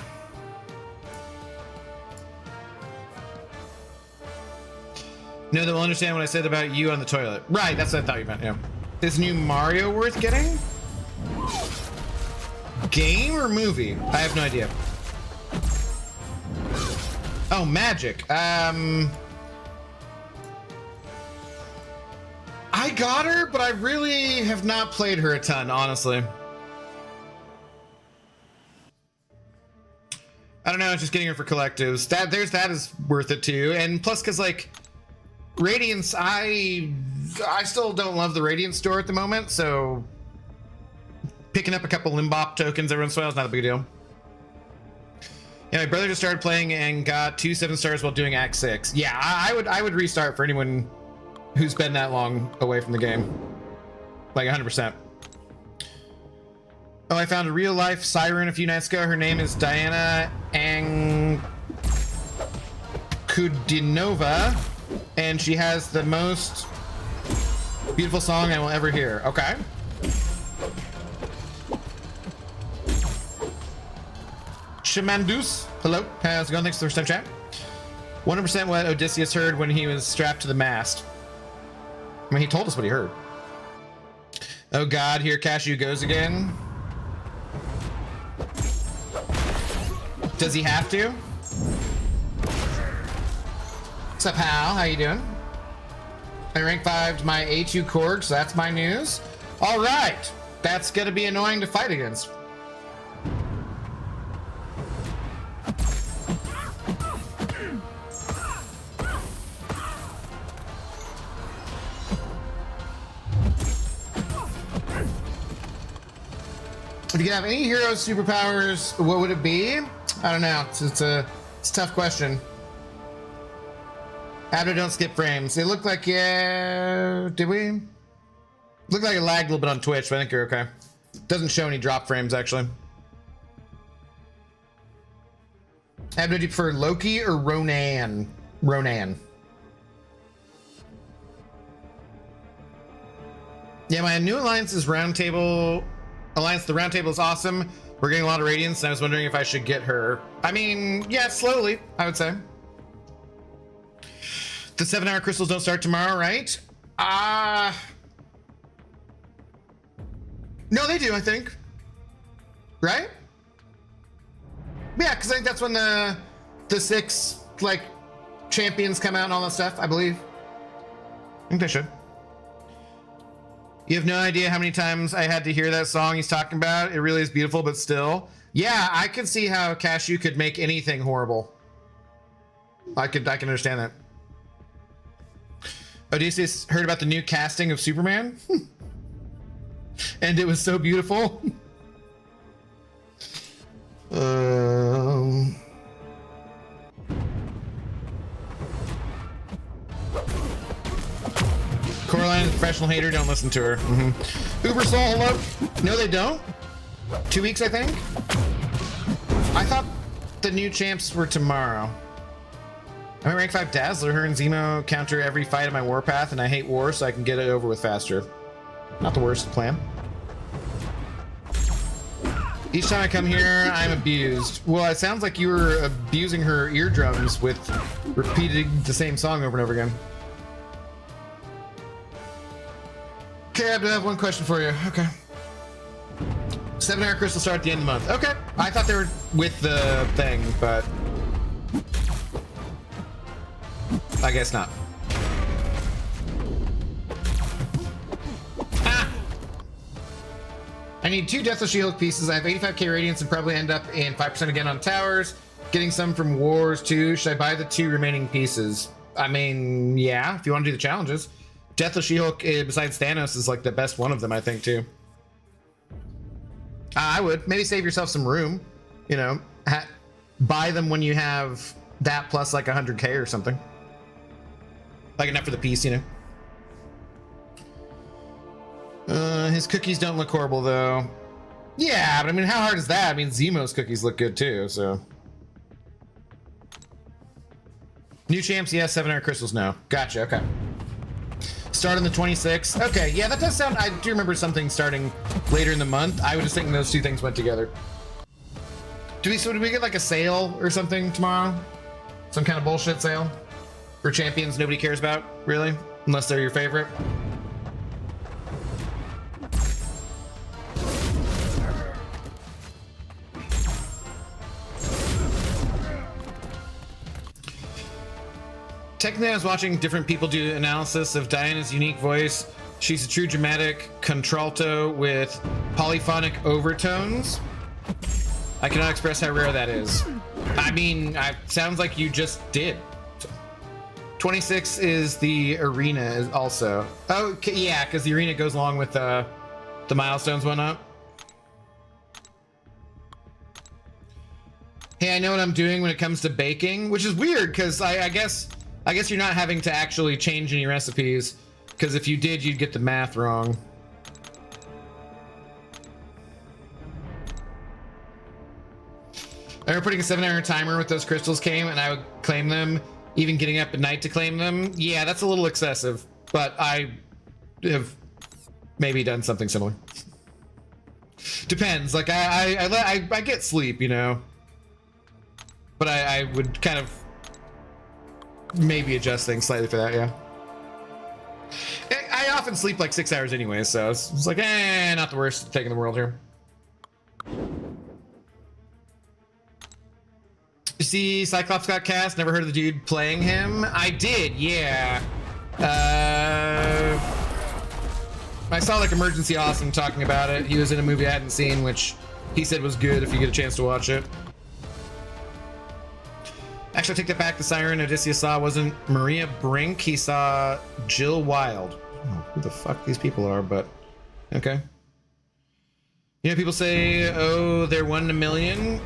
No, they'll understand what I said about you on the toilet. Right, that's what I thought you meant, yeah. Is new Mario worth getting? Game or movie? I have no idea. Oh, Magic. I got her, but I really have not played her a ton, honestly. I don't know, just getting her for collectives. That is worth it too. And plus, because like Radiance, I still don't love the Radiance store at the moment, so picking up a couple Limbop tokens every once in a while is not a big deal. Yeah, my brother just started playing and got 2 7-stars while doing Act 6. Yeah, I would restart for anyone who's been that long away from the game. Like 100%. Oh, I found a real life siren a few nights ago. Her name is Diana Ankudinova, and she has the most beautiful song I will ever hear. Okay. Shamandus, hello. How's it going? Thanks for the first time chat. 100% what Odysseus heard when he was strapped to the mast. I mean, he told us what he heard. Oh God, here Cashew goes again. Does he have to? What's up, pal? How you doing? I rank 5'd my A2 Korg, so that's my news. All right, that's gonna be annoying to fight against. If you could have any hero's superpowers, what would it be? I don't know. It's a tough question. Abdo, don't skip frames. It looked like, yeah, did we? Looked like it lagged a little bit on Twitch, but I think you're okay. Doesn't show any drop frames, actually. Abdo, do you prefer Loki or Ronan? Ronan. Yeah, my new alliance is Roundtable. Alliance, the Roundtable is awesome. We're getting a lot of Radiance, and I was wondering if I should get her. I mean, yeah, slowly, I would say. The 7-hour crystals don't start tomorrow, right? No, they do, I think. Right? Yeah, because I think that's when the 6 like champions come out and all that stuff, I believe. I think they should. You have no idea how many times I had to hear that song he's talking about. It really is beautiful, but still. Yeah, I can see how Cashew could make anything horrible. I can understand that. Odysseus heard about the new casting of Superman. And it was so beautiful. Coraline is a professional hater. Don't listen to her. Uber Soul, hello. No, they don't. 2 weeks, I think. I thought the new champs were tomorrow. I'm at rank 5 Dazzler. Her and Zemo counter every fight in my warpath, and I hate war, so I can get it over with faster. Not the worst plan. Each time I come here, I'm abused. Well, it sounds like you were abusing her eardrums with repeating the same song over and over again. Okay, I have one question for you. Okay. 7-hour crystals start at the end of the month. Okay. I thought they were with the thing, but I guess not. I need 2 Deathless She-Hulk pieces. I have 85k Radiance and probably end up in 5% again on towers. Getting some from Wars too. Should I buy the 2 remaining pieces? I mean, yeah, if you want to do the challenges. Deathless She-Hulk, besides Thanos, is like the best one of them, I think, too. I would. Maybe save yourself some room. You know, buy them when you have that plus like 100k or something. Like enough for the piece, you know. His cookies don't look horrible, though. Yeah, but I mean, how hard is that? I mean, Zemo's cookies look good, too, so. New champs, yes. 7-hour crystals, no. Gotcha, okay. Start on the 26th. Okay, yeah, that does sound... I do remember something starting later in the month. I was just thinking those 2 things went together. Do we get, like, a sale or something tomorrow? Some kind of bullshit sale? For champions nobody cares about, really? Unless they're your favorite? Technically, I was watching different people do analysis of Diana's unique voice. She's a true dramatic contralto with polyphonic overtones. I cannot express how rare that is. I mean, sounds like you just did. 26 is the arena also. Oh, yeah, because the arena goes along with the milestones went up. Hey, I know what I'm doing when it comes to baking, which is weird because I guess you're not having to actually change any recipes, because if you did, you'd get the math wrong. I remember putting a 7-hour timer with those crystals came, and I would claim them, even getting up at night to claim them. Yeah, that's a little excessive, but I have maybe done something similar. Depends. Like I get sleep, you know, but I would kind of maybe adjust things slightly for that. Yeah, I often sleep like 6 hours anyway, so it's like, not the worst thing in the world here. You see Cyclops got cast? Never heard of the dude playing him? I did, yeah. I saw like Emergency Awesome talking about it. He was in a movie I hadn't seen, which he said was good if you get a chance to watch it. Actually, I take that back. The siren Odysseus saw wasn't Maria Brink. He saw Jill Wilde. I don't know who the fuck these people are, but okay. You know, people say, oh, they're 1 in a million.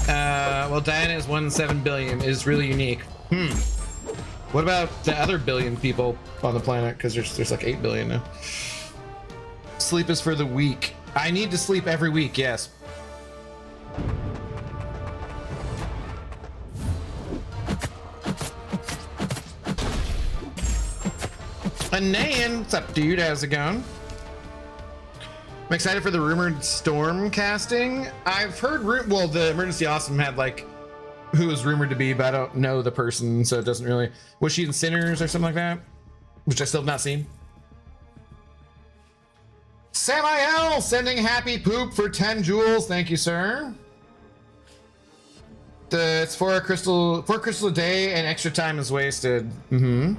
Well, Diana is 1 in 7 billion. It is really unique. What about the other billion people on the planet? Because there's like 8 billion now. Sleep is for the weak. I need to sleep every week, yes. Anayan, what's up, dude? How's it going? I'm excited for the rumored Storm casting. I've heard, well, the Emergency Awesome had like who was rumored to be, but I don't know the person, so it doesn't really. Was she in Sinners or something like that? Which I still have not seen. Samael sending happy poop for 10 jewels. Thank you, sir. It's 4 crystal a day, and extra time is wasted. Mm-hmm.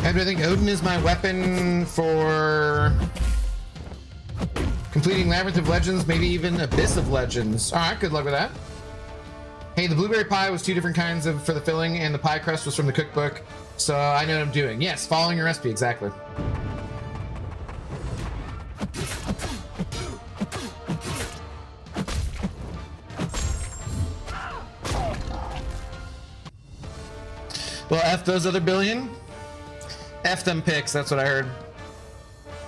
And I think Odin is my weapon for completing Labyrinth of Legends, maybe even Abyss of Legends. All right, good luck with that. Hey, the blueberry pie was 2 different kinds for the filling, and the pie crust was from the cookbook, so I know what I'm doing. Yes, following your recipe, exactly. Well, F those other billion. F them picks, that's what I heard.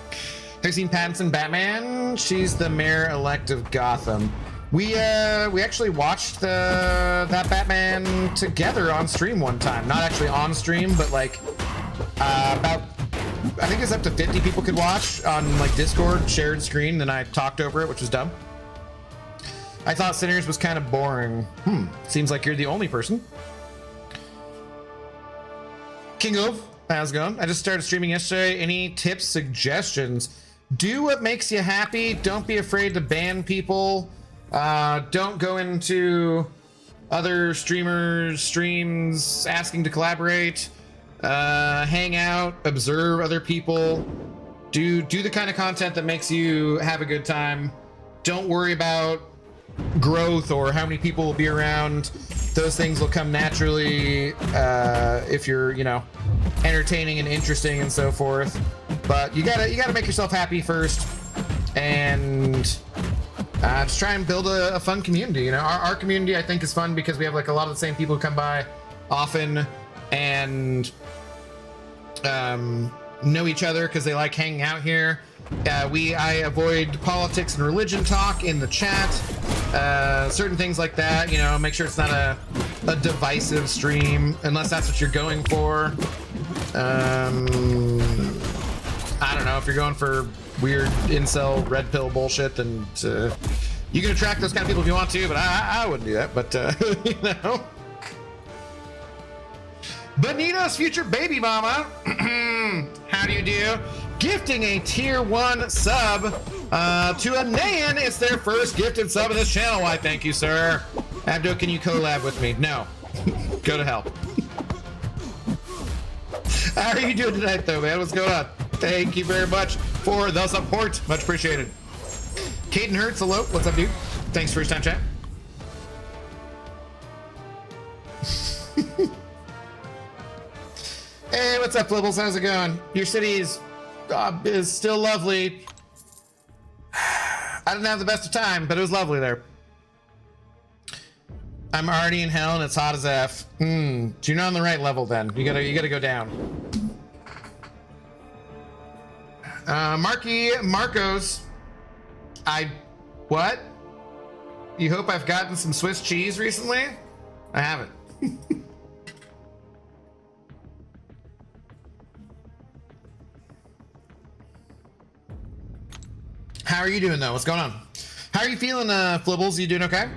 Have you seen Pattinson Batman? She's the mayor-elect of Gotham. We actually watched that Batman together on stream one time. Not actually on stream, but like about, I think it's up to 50 people could watch on like Discord, shared screen, then I talked over it, which was dumb. I thought Sinners was kind of boring. Seems like you're the only person. King of, how's it going? I just started streaming yesterday. Any tips, suggestions? Do what makes you happy. Don't be afraid to ban people. Don't go into other streamers' streams asking to collaborate. Hang out, observe other people. Do the kind of content that makes you have a good time. Don't worry about growth or how many people will be around. Those things will come naturally if you're, you know, entertaining and interesting and so forth. But you gotta make yourself happy first, and just try and build a fun community. You know, our community I think is fun because we have like a lot of the same people who come by often and know each other because they like hanging out here. I avoid politics and religion talk in the chat, certain things like that, you know, make sure it's not a divisive stream unless that's what you're going for. I don't know, if you're going for weird incel red pill bullshit, then you can attract those kind of people if you want to, but I wouldn't do that. But you know, Benito's future baby mama, how do you do? Gifting a tier 1 sub to a Nayan. It's their first gifted sub in this channel. Why, thank you, sir. Abdo, can you collab with me? No. Go to hell. How are you doing tonight, though, man? What's going on? Thank you very much for the support. Much appreciated. Caden Hertz, hello. What's up, dude? Thanks for your time, chat. Hey, what's up, Flibbles? How's it going? Your city is still lovely. I didn't have the best of time, but it was lovely there. I'm already in hell and it's hot as F. You're not on the right level then. You gotta go down. Marcos. What? You hope I've gotten some Swiss cheese recently? I haven't. How are you doing though? What's going on? How are you feeling, Flibbles? You doing okay?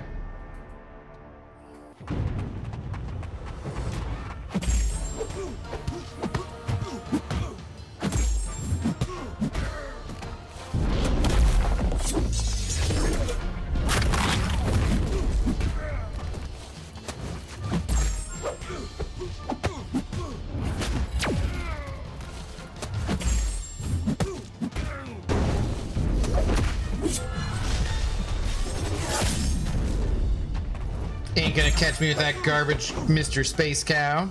Ain't gonna catch me with that garbage, Mr. Space Cow.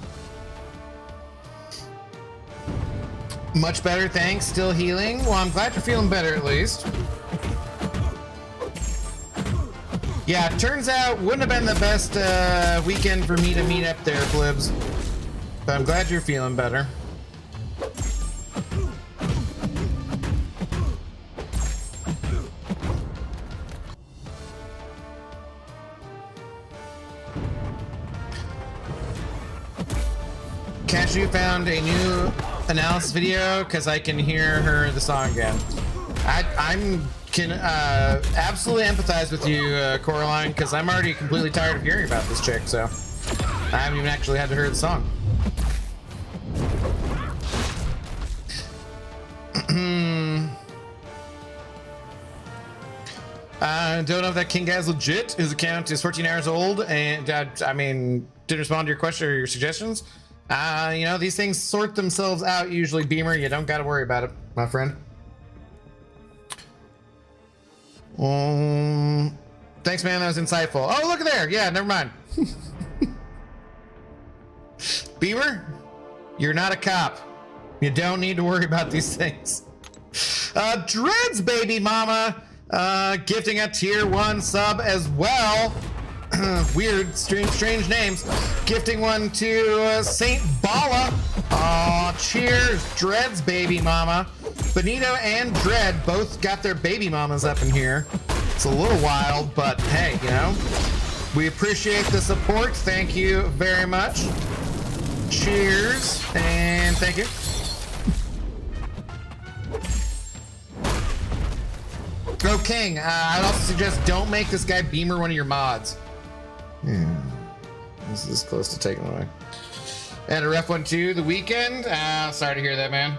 Much better, thanks. Still healing. Well, I'm glad you're feeling better at least. Yeah, turns out wouldn't have been the best weekend for me to meet up there, Flibs. But I'm glad you're feeling better. Cashew found a new analysis video because I can hear the song again. I'm can absolutely empathize with you, Coraline, because I'm already completely tired of hearing about this chick, so I haven't even actually had to hear the song. Don't know if that King guy's legit. His account is 14 hours old, and I mean, didn't respond to your question or your suggestions. You know, these things sort themselves out usually, Beamer. You don't got to worry about it, my friend. Thanks, man. That was insightful. Oh, look at there. Yeah, never mind. Beamer, you're not a cop. You don't need to worry about these things. Dreads, baby mama, gifting a tier 1 sub as well. Weird, strange names. Gifting one to Saint Bala. Aw, cheers, Dreads, baby mama. Benito and Dread both got their baby mamas up in here. It's a little wild, but hey, you know, we appreciate the support. Thank you very much. Cheers, and thank you. Oh, King, I'd also suggest don't make this guy Beamer one of your mods. This is close to taking away. And a ref one too, The Weekend. Sorry to hear that, man.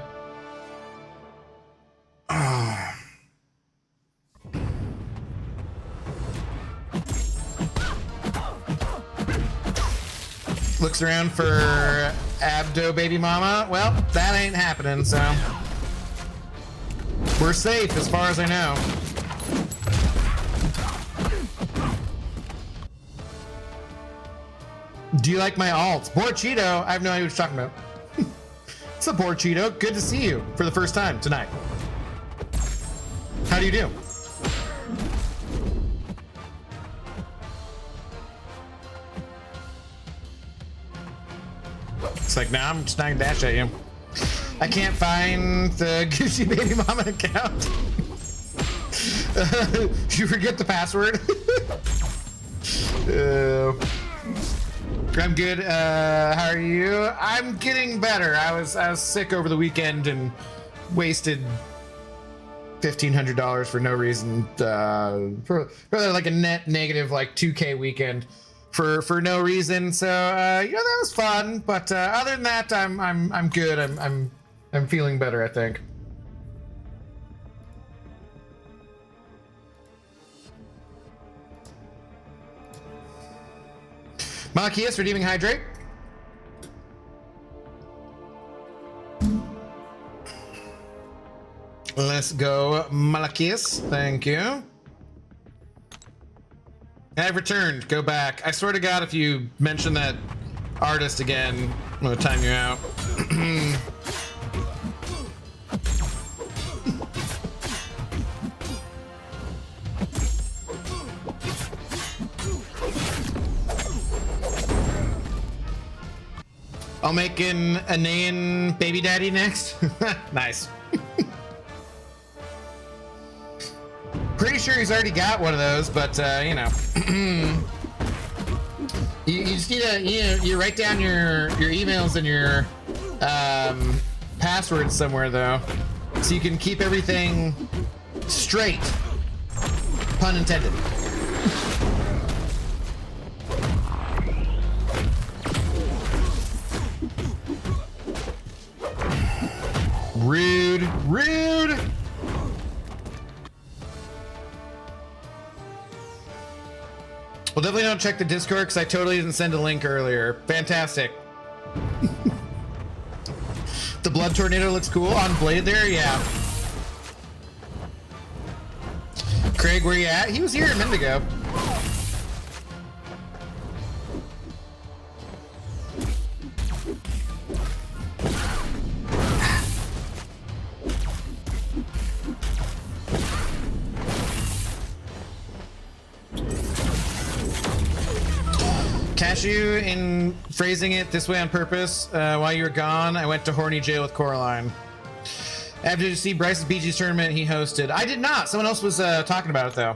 Looks around for Abdo baby mama. Well, that ain't happening, so we're safe as far as I know. Do you like my alts? Borcheeto, I have no idea what you're talking about. What's up, Borcheeto? Good to see you for the first time tonight. How do you do? It's like, nah, I'm just not gonna dash at you. I can't find the Gucci Baby Mama account. You forget the password? I'm good. How are you? I'm getting better. I was sick over the weekend and wasted $1,500 for no reason. For like a net negative like 2K weekend for no reason. So you know, that was fun. But other than that, I'm good. I'm feeling better, I think. Malachias redeeming hydrate. Let's go, Malachias. Thank you. I've returned. Go back. I swear to God, if you mention that artist again, I'm gonna time you out. I'll make an Anayan baby daddy next. Nice. Pretty sure he's already got one of those, but you know. you just need to, you write down your emails and your passwords somewhere though, so you can keep everything straight. Pun intended. Rude, rude. Well, definitely don't check the Discord because I totally didn't send a link earlier. Fantastic. The blood tornado looks cool on Blade there, yeah. Craig, where you at? He was here a minute ago. Cashew, in phrasing it this way on purpose, while you were gone, I went to horny jail with Coraline. After you see Bryce's BG's tournament he hosted. I did not. Someone else was talking about it though.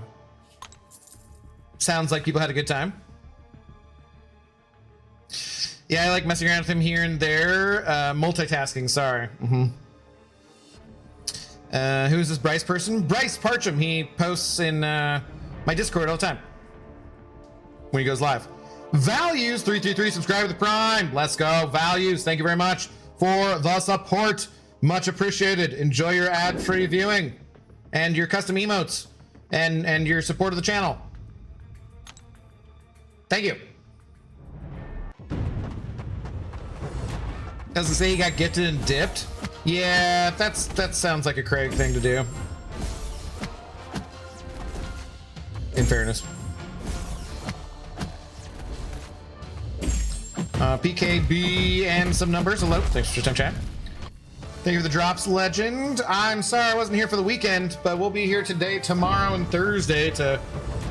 Sounds like people had a good time. Yeah, I like messing around with him here and there. Multitasking, sorry. Who is this Bryce person? Bryce Parcham. He posts in my Discord all the time when he goes live. Values 333 subscribe to the Prime. Let's go. Values, thank you very much for the support. Much appreciated. Enjoy your ad-free viewing and your custom emotes and your support of the channel. Thank you. Doesn't say he got gifted and dipped. Yeah, that sounds like a Craig thing to do. In fairness. PKB and some numbers. Hello, thanks for your time, chat. Thank you for the drops, legend. I'm sorry I wasn't here for the weekend, but we'll be here today, tomorrow, and Thursday to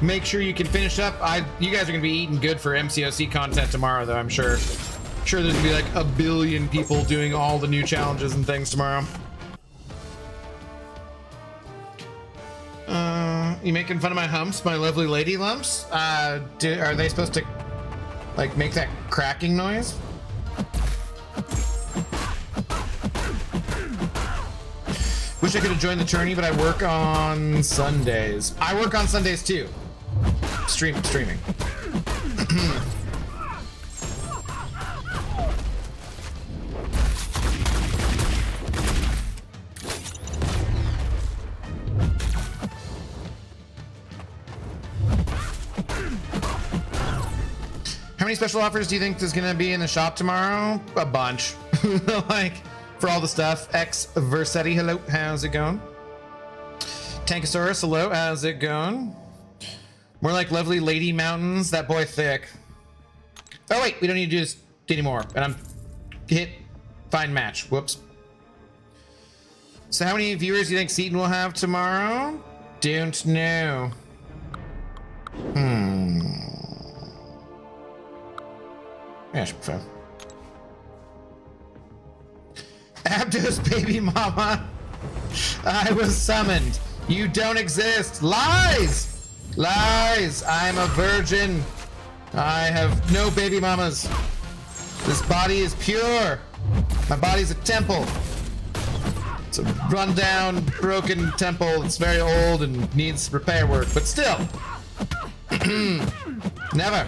make sure you can finish up. You guys are gonna be eating good for MCOC content tomorrow, though. I'm sure. Sure, there's gonna be like a billion people doing all the new challenges and things tomorrow. You making fun of my humps, my lovely lady lumps? Are they supposed to like make that cracking noise? Wish I could have joined the tourney, but I work on Sundays. I work on Sundays too. Streaming. How many special offers do you think is gonna be in the shop tomorrow? A bunch. Like, for all the stuff. X Versetti, hello, how's it going? Tankosaurus, hello, how's it going? More like lovely lady mountains, that boy thick. Oh wait, we don't need to do this anymore. And I'm hit find match, whoops. So how many viewers do you think Seaton will have tomorrow? Don't know. Yeah, should be fine. Abdos, baby mama. I was summoned. You don't exist. Lies! Lies! I'm a virgin. I have no baby mamas. This body is pure. My body's a temple. It's a rundown, broken temple. It's very old and needs repair work, but still. Never.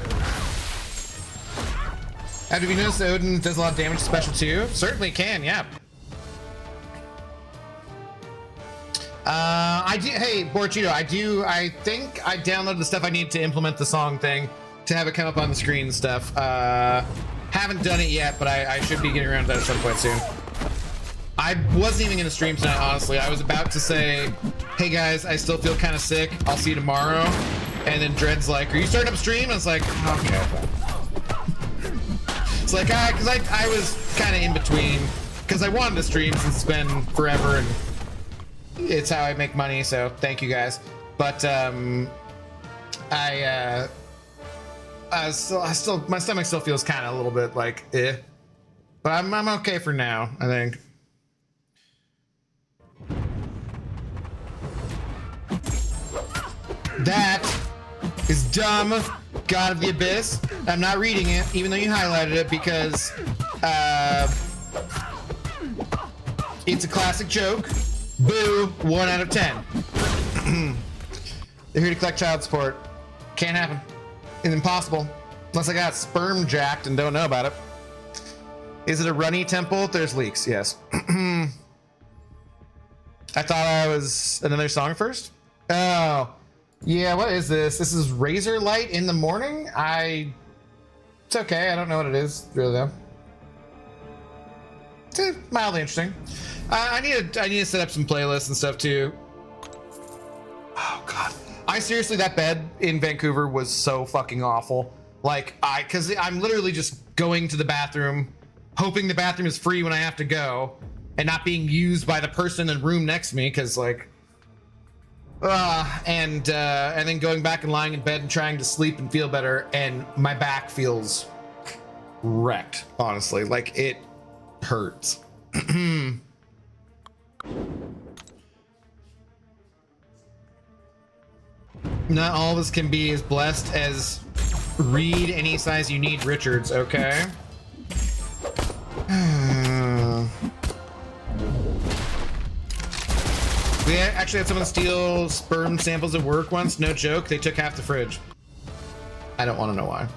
Have you noticed that Odin does a lot of damage to special too? Certainly can, yeah. I do. Hey, Borchito, I think I downloaded the stuff I need to implement the song thing to have it come up on the screen and stuff. Haven't done it yet, but I should be getting around to that at some point soon. I wasn't even gonna stream tonight, honestly. I was about to say, hey guys, I still feel kind of sick. I'll see you tomorrow. And then Dread's like, are you starting up stream? And I was like, okay. It's like, because I was kind of in between, because I wanted to stream since it's been forever and it's how I make money, so thank you guys. But I still my stomach still feels kind of a little bit like eh, but I'm okay for now, I think. That is dumb. God of the Abyss. I'm not reading it, even though you highlighted it, because it's a classic joke. Boo, 1 out of 10. They're here to collect child support. Can't happen. It's impossible. Unless I got sperm jacked and don't know about it. Is it a runny temple? There's leaks, yes. I thought I was another song first. Oh. Yeah, what is this? This is Razor Light in the Morning? It's okay, I don't know what it is, really, though. It's mildly interesting. I need to set up some playlists and stuff, too. Oh, God. Seriously, that bed in Vancouver was so fucking awful. Like, because I'm literally just going to the bathroom, hoping the bathroom is free when I have to go, and not being used by the person in the room next to me, because, like... and then going back and lying in bed and trying to sleep and feel better, and my back feels wrecked, honestly. Like, it hurts. Not all of us can be as blessed as read any size you need, Richards, okay? We actually had someone steal sperm samples at work once. No joke. They took half the fridge. I don't want to know why.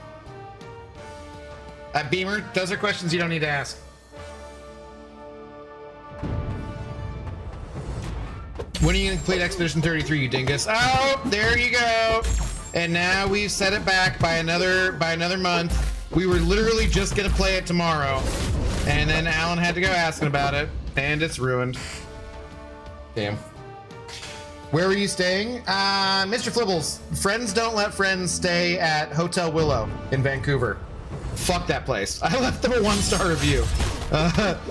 Beamer, those are questions you don't need to ask. When are you going to complete Expedition 33, you dingus? Oh, there you go. And now we've set it back by another month. We were literally just going to play it tomorrow. And then Alan had to go asking about it. And it's ruined. Damn. Where were you staying? Mr. Flibbles. Friends don't let friends stay at Hotel Willow in Vancouver. Fuck that place. I left them a 1-star review.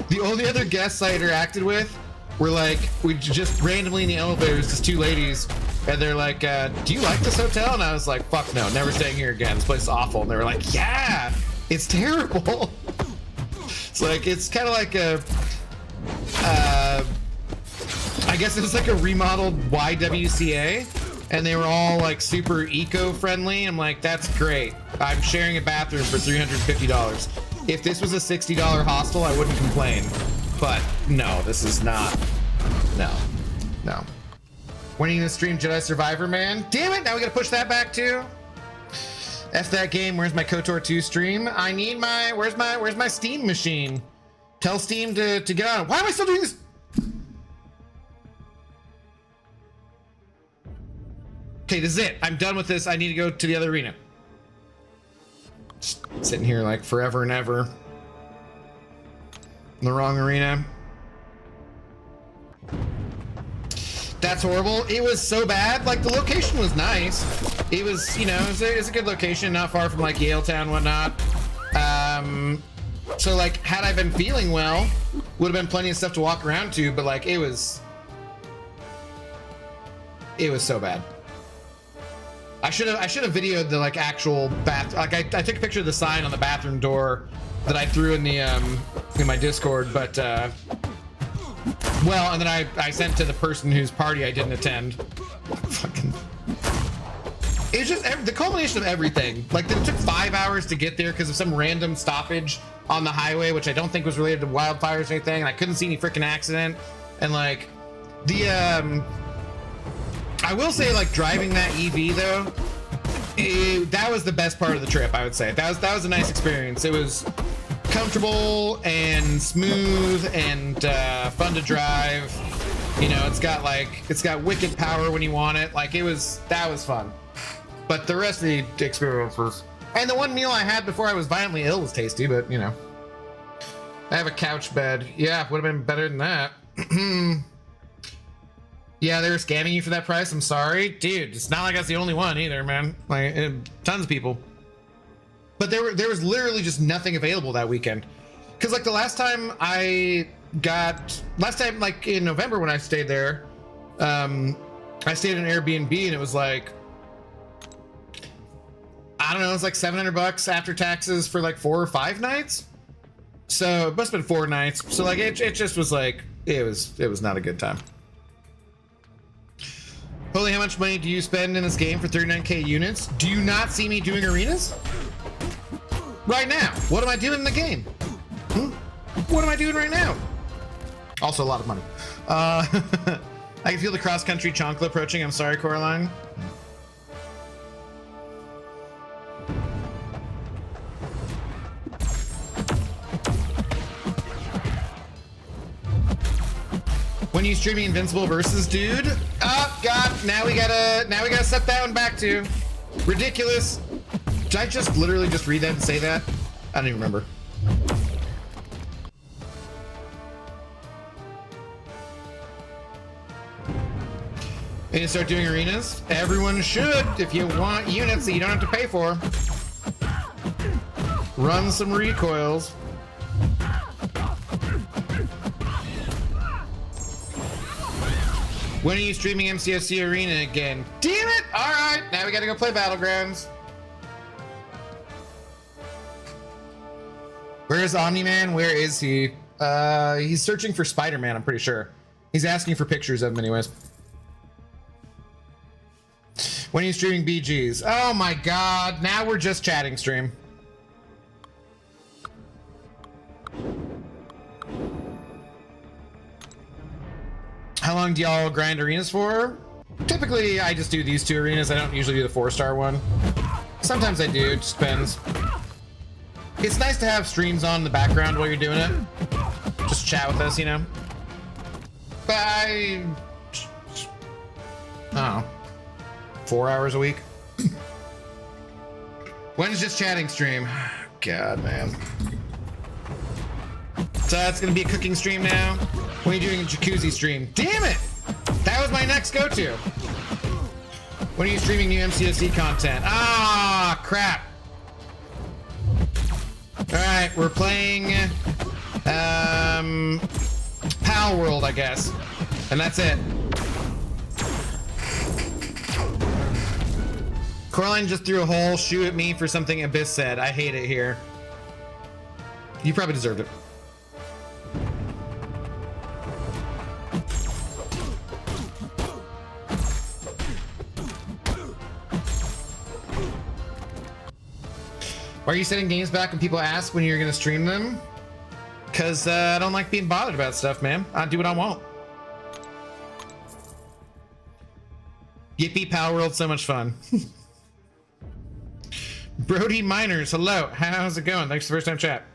The only other guests I interacted with were like, we just randomly in the elevators, just 2 ladies, and they're like, do you like this hotel? And I was like, fuck no, never staying here again. This place is awful. And they were like, yeah, it's terrible. It's like, it's kind of like a, I guess it was like a remodeled YWCA, and they were all like super eco-friendly. I'm like, that's great. I'm sharing a bathroom for $350. If this was a $60 hostel, I wouldn't complain. But no, this is not. No. When are you gonna stream Jedi Survivor, man? Damn it, now we gotta push that back too. F that game, where's my KOTOR 2 stream? I need my, where's my Steam machine? Tell Steam to get on. Why am I still doing this? Okay, this is it. I'm done with this. I need to go to the other arena. Just sitting here like forever and ever. In the wrong arena. That's horrible. It was so bad. Like, the location was nice. It was, you know, it was a good location, not far from like Yaletown and whatnot. So like, had I been feeling well, would have been plenty of stuff to walk around to, but like, it was so bad. I should have videoed the like actual bath. Like I took a picture of the sign on the bathroom door that I threw in the in my Discord, but well, and then I sent to the person whose party I didn't attend. Fucking, it's just the culmination of everything. Like, it took 5 hours to get there because of some random stoppage on the highway, which I don't think was related to wildfires or anything. And I couldn't see any freaking accident. And like the I will say, like, driving that EV though, that was the best part of the trip. I would say that was a nice experience. It was comfortable and smooth and fun to drive. You know, it's got wicked power when you want it. Like, that was fun. But the rest of the experience was, and the one meal I had before I was violently ill was tasty. But you know, I have a couch bed. Yeah, would have been better than that. Yeah, they were scamming you for that price. I'm sorry, dude. It's not like I was the only one either, man. Like, tons of people. But there was literally just nothing available that weekend. Cause like the last time like in November when I stayed there, I stayed in an Airbnb and it was like, I don't know, it was like $700 after taxes for like 4 or 5 nights. So it must have been 4 nights. So like it just was like, it was not a good time. Holy, how much money do you spend in this game for 39k units? Do you not see me doing arenas? Right now, what am I doing in the game? What am I doing right now? Also a lot of money. I can feel the cross-country chonkla approaching. I'm sorry, Coraline. When you streaming Invincible versus, dude? Oh God! Now we gotta set that one back to ridiculous. Did I just literally just read that and say that? I don't even remember. You need to start doing arenas? Everyone should, if you want units that you don't have to pay for. Run some recoils. When are you streaming MCSC Arena again? Damn it! Alright, now we gotta go play Battlegrounds. Where is Omni-Man? Where is he? He's searching for Spider-Man, I'm pretty sure. He's asking for pictures of him anyways. When are you streaming BGs? Oh my God, now we're just chatting stream. How long do y'all grind arenas for? Typically, I just do these 2 arenas. I don't usually do the 4-star one. Sometimes I do, it just depends. It's nice to have streams on in the background while you're doing it. Just chat with us, you know? But I don't know, 4 hours a week? When is just chatting stream? God, man. So that's gonna be a cooking stream now? When are you doing a jacuzzi stream? Damn it! That was my next go-to. When are you streaming new MCOC content? Ah, crap. All right, we're playing Pal World, I guess. And that's it. Coraline just threw a whole shoe at me for something Abyss said. I hate it here. You probably deserved it. Why are you sending games back when people ask when you're gonna stream them? Because I don't like being bothered about stuff, man. I do what I want. Yippee, Power World, so much fun. Brody Miners, hello. How's it going? Thanks for the first time chat.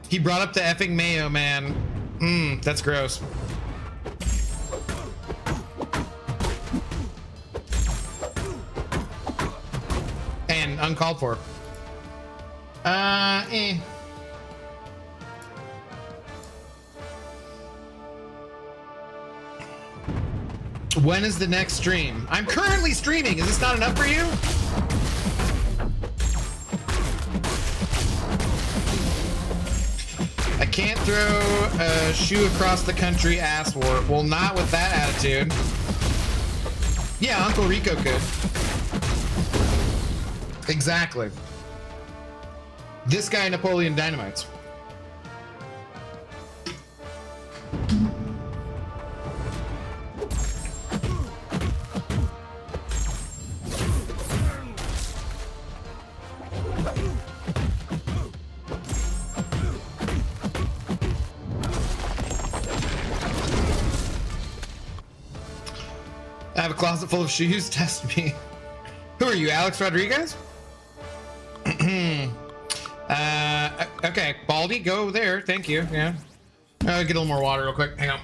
He brought up the effing mayo, man. That's gross. And uncalled for. When is the next stream? I'm currently streaming. Is this not enough for you? I can't throw a shoe across the country ass war. Well, not with that attitude. Yeah, Uncle Rico could. Exactly. This guy, Napoleon Dynamites. I have a closet full of shoes. Test me. Who are you, Alex Rodriguez? Okay, Baldy, go there. Thank you. Yeah. Get a little more water real quick. Hang on.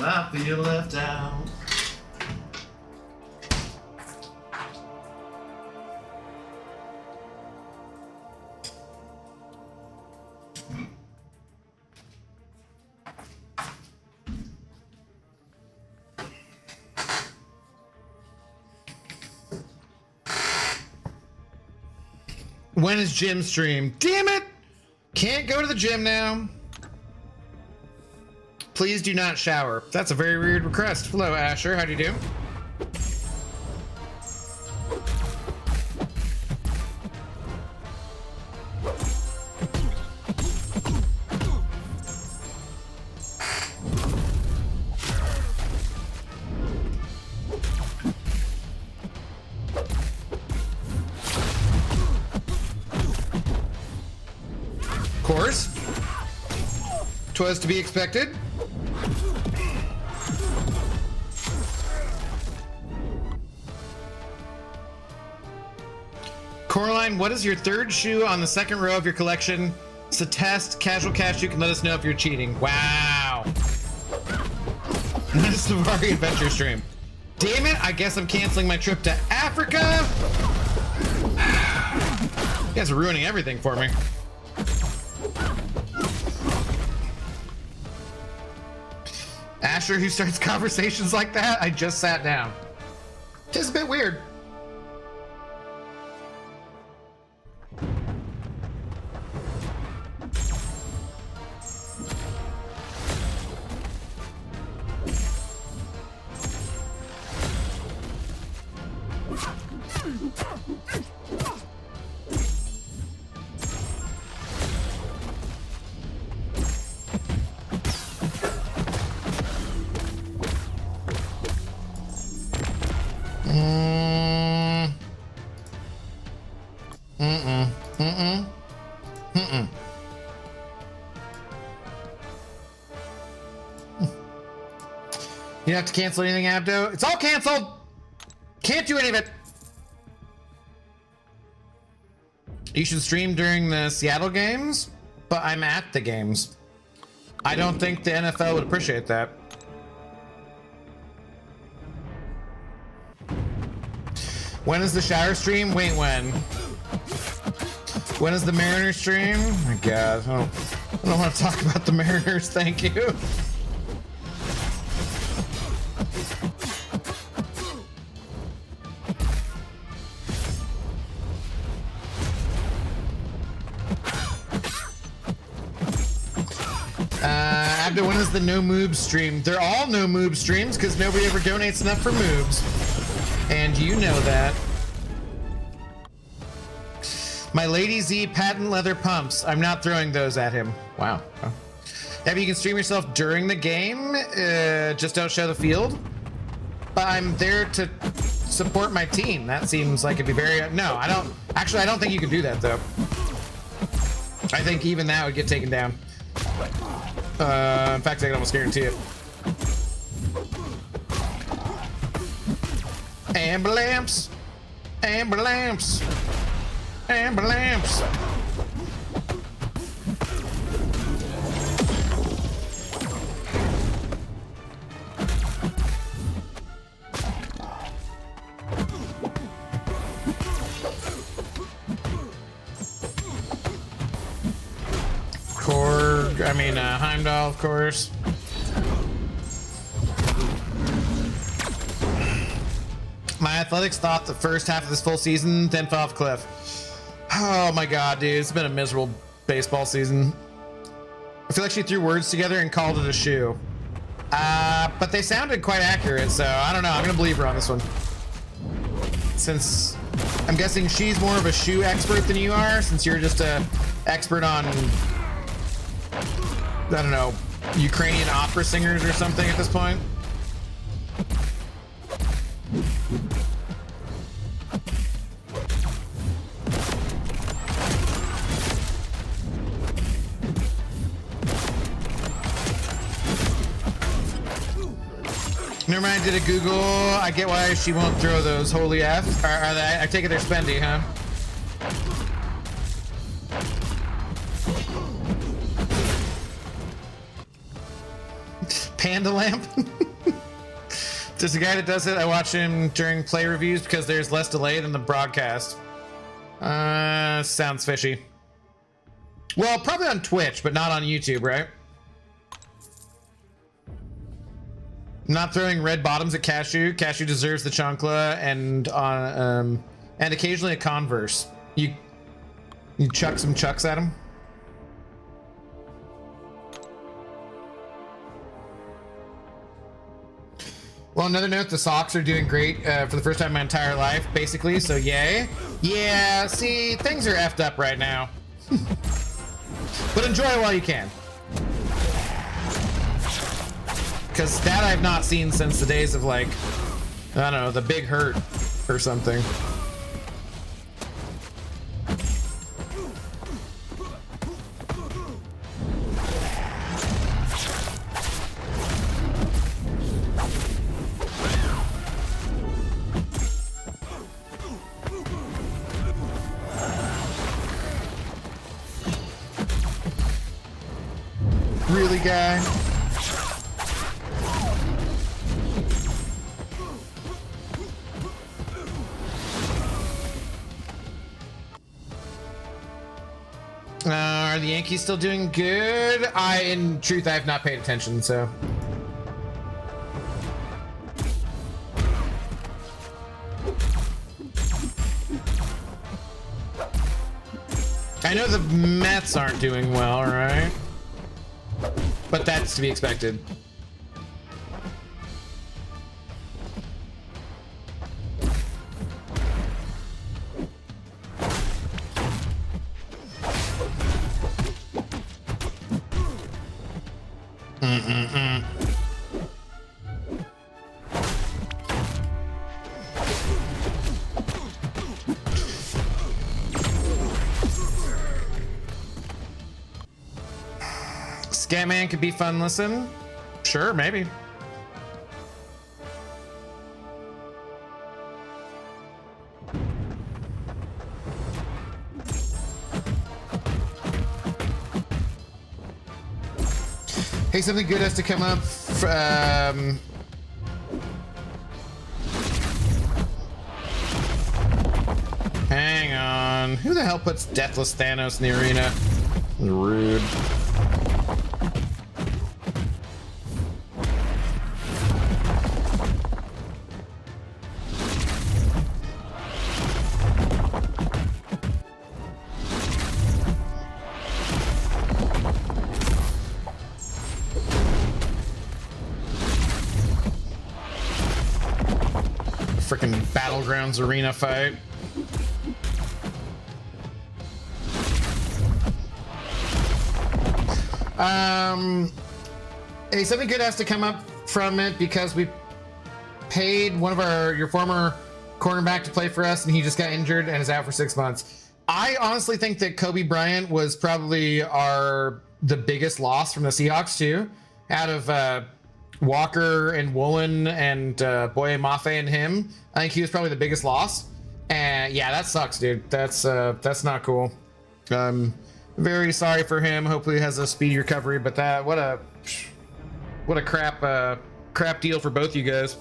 I feel left out. When is gym stream? Damn it! Can't go to the gym now. Please do not shower. That's a very weird request. Hello, Asher. How do you do? Of course. 'Twas to be expected. Coraline, what is your third shoe on the second row of your collection? It's a test. Casual Cash, you can let us know if you're cheating. Wow. Nice Safari Adventure stream. Damn it, I guess I'm canceling my trip to Africa. You guys are ruining everything for me. Asher, who starts conversations like that? I just sat down. It's a bit weird. You don't have to cancel anything, Abdo. It's all canceled. Can't do any of it. You should stream during the Seattle games, but I'm at the games. I don't think the NFL would appreciate that. When is the shower stream? Wait, when? When is the Mariners stream? Oh my God, I don't want to talk about the Mariners, thank you. Abdo, when is the No Moobs stream? They're all No Moobs streams because nobody ever donates enough for moobs. And you know that. My Lady Z patent leather pumps. I'm not throwing those at him. Wow. Oh. Yeah, you can stream yourself during the game. Just don't show the field. But I'm there to support my team. That seems like it'd be very... No, I don't... Actually, I don't think you can do that, though. I think even that would get taken down. In fact, I can almost guarantee it. Amber lamps. Amber lamps. Amber lamps. Heimdall, of course. My Athletics thought the first half of this full season, then fell off a cliff. Oh my God, dude, it's been a miserable baseball season. I feel like she threw words together and called it a shoe. But they sounded quite accurate, so I don't know. I'm gonna believe her on this one. Since I'm guessing she's more of a shoe expert than you are, since you're just a expert on, I don't know, Ukrainian opera singers or something at this point. Never mind, I did a Google. I get why she won't throw those. Holy F. Are they, I take it they're spendy, huh? Panda lamp? There's a guy that does it. I watch him during play reviews because there's less delay than the broadcast. Sounds fishy. Well, probably on Twitch, but not on YouTube, right? Not throwing red bottoms at Cashew. Cashew deserves the chancla and occasionally a Converse. You chuck some chucks at him. Well, another note, the Sox are doing great for the first time in my entire life, basically, so yay. Yeah, see, things are effed up right now. But enjoy it while you can. Because that I've not seen since the days of, like, I don't know, the Big Hurt or something. Really, guy? Are the Yankees still doing good? In truth, I have not paid attention, so. I know the Mets aren't doing well, right? But that's to be expected. Scatman could be fun, listen. Sure, maybe. Hey, something good has to come up. Hang on. Who the hell puts Deathless Thanos in the arena? Rude. Freaking Battlegrounds arena fight. Hey, something good has to come up from it because we paid one of your former cornerback to play for us, and he just got injured and is out for 6 months. I honestly think that Kobe Bryant was probably the biggest loss from the Seahawks too, out of Walker and Woolen and Boye Mafe and him. I think he was probably the biggest loss. And yeah, that sucks, dude. That's not cool. Very sorry for him. Hopefully he has a speedy recovery. But what a crap deal for both you guys.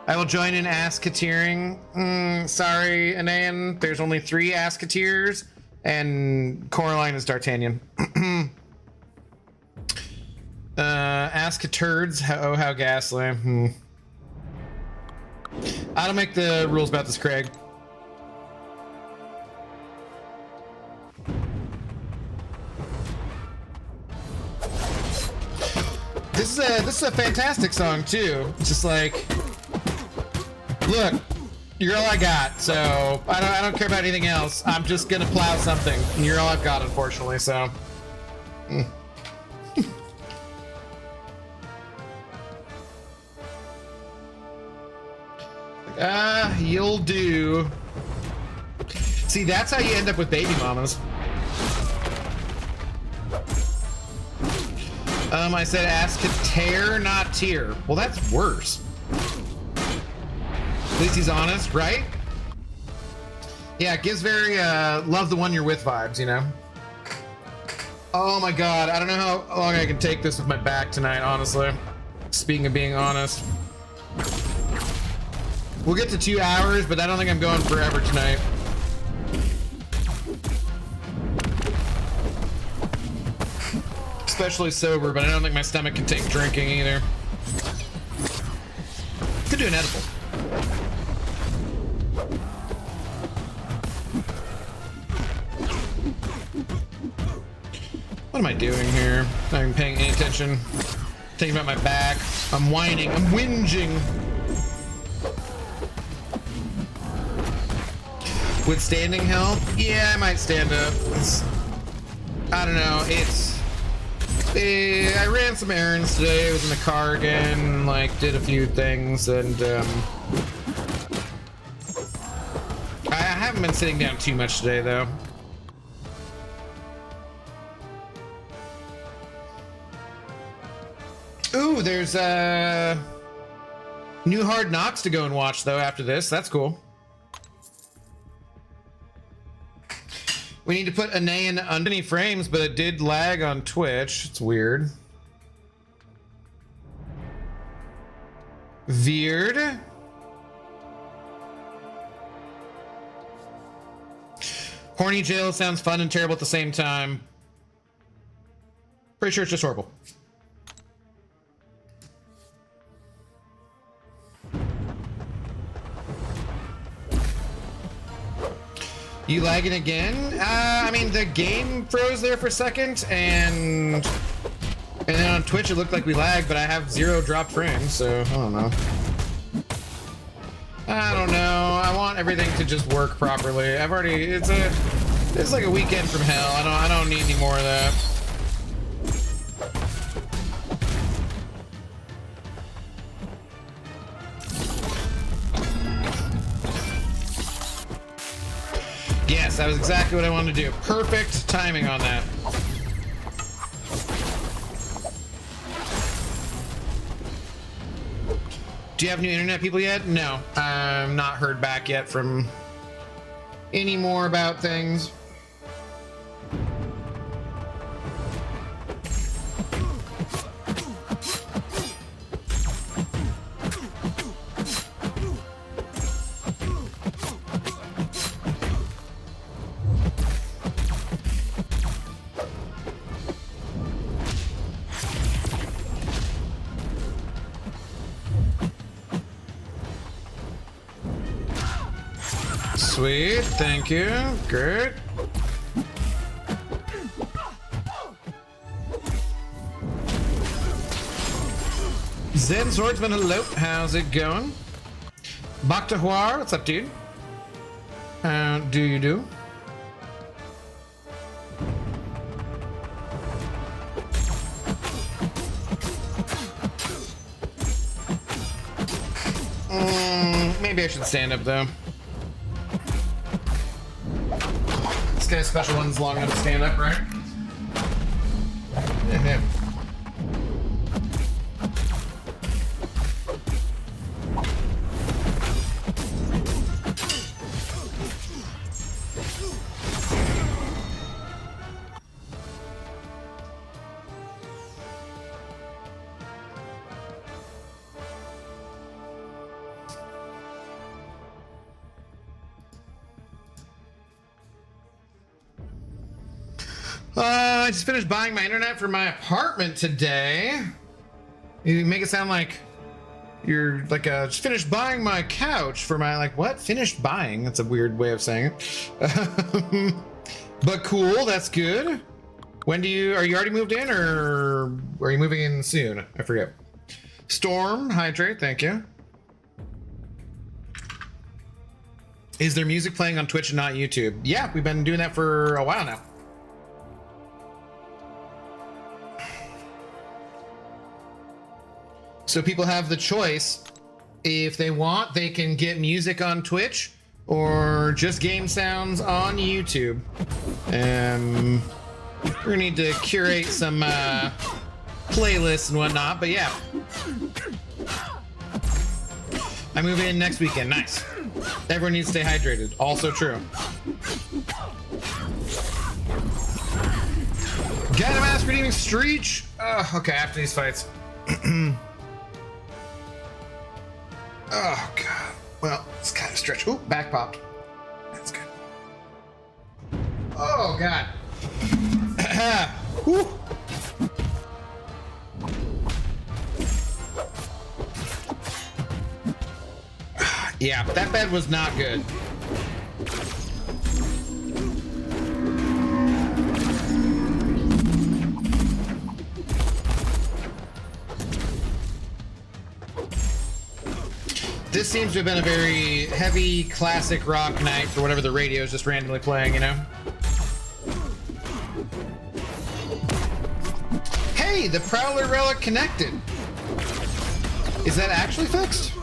I will join in Ask-Kateering. Sorry, Anayan. There's only 3 Ask-Kateers, and Coraline is D'Artagnan. Ask-Katurds. Oh, how ghastly. I don't make the rules about this, Craig. This is a fantastic song too. It's just like, look, you're all I got, so I don't care about anything else. I'm just gonna plow something, and you're all I've got, unfortunately. So. You'll do. See, that's how you end up with baby mamas. I said ask to tear, not tear. Well, that's worse. At least he's honest, right? Yeah, it gives very love the one you're with vibes, you know? Oh my god, I don't know how long I can take this with my back tonight, honestly. Speaking of being honest. We'll get to 2 hours, but I don't think I'm going forever tonight. Especially sober, but I don't think my stomach can take drinking either. Could do an edible. What am I doing here? Not even paying any attention. Thinking about my back. I'm whining. I'm whinging. Would standing help? Yeah, I might stand up. I don't know. I ran some errands today. I was in the car again, like did a few things, and I haven't been sitting down too much today though. Ooh, there's new Hard Knocks to go and watch though after this. That's cool. We need to put Anayan under any frames, but it did lag on Twitch. It's weird. Veered. Horny jail sounds fun and terrible at the same time. Pretty sure it's just horrible. You lagging again? I mean, the game froze there for a second, and then on Twitch it looked like we lagged, but I have 0 dropped frames, so I don't know. I don't know. I want everything to just work properly. It's like a weekend from hell. I don't need any more of that. Yes, that was exactly what I wanted to do. Perfect timing on that. Do you have new internet people yet? No, I'm not heard back yet from any more about things. Sweet, thank you. Great. Zen Swordsman, hello. How's it going? Bakhtahuar, what's up, dude? How do you do? Maybe I should stand up though. This guy's special one's long enough to stand up, right? Yeah. I just finished buying my internet for my apartment today. You make it sound like you're like just finished buying my couch for my, like, what? Finished buying? That's a weird way of saying it. But cool, that's good. When are you already moved in, or are you moving in soon? I forget. Storm, hydrate, thank you. Is there music playing on Twitch and not YouTube? Yeah, we've been doing that for a while now. So people have the choice. If they want, they can get music on Twitch or just game sounds on YouTube. We're gonna need to curate some playlists and whatnot, but yeah. I move in next weekend, nice. Everyone needs to stay hydrated, also true. Got a mask redeeming Streech. Okay, after these fights. Oh god. Well, it's kind of stretch. Ooh, back popped. That's good. Oh god. Whew. Yeah, that bed was not good. This seems to have been a very heavy classic rock night for whatever the radio is just randomly playing, you know? Hey, the Prowler Relic connected. Is that actually fixed?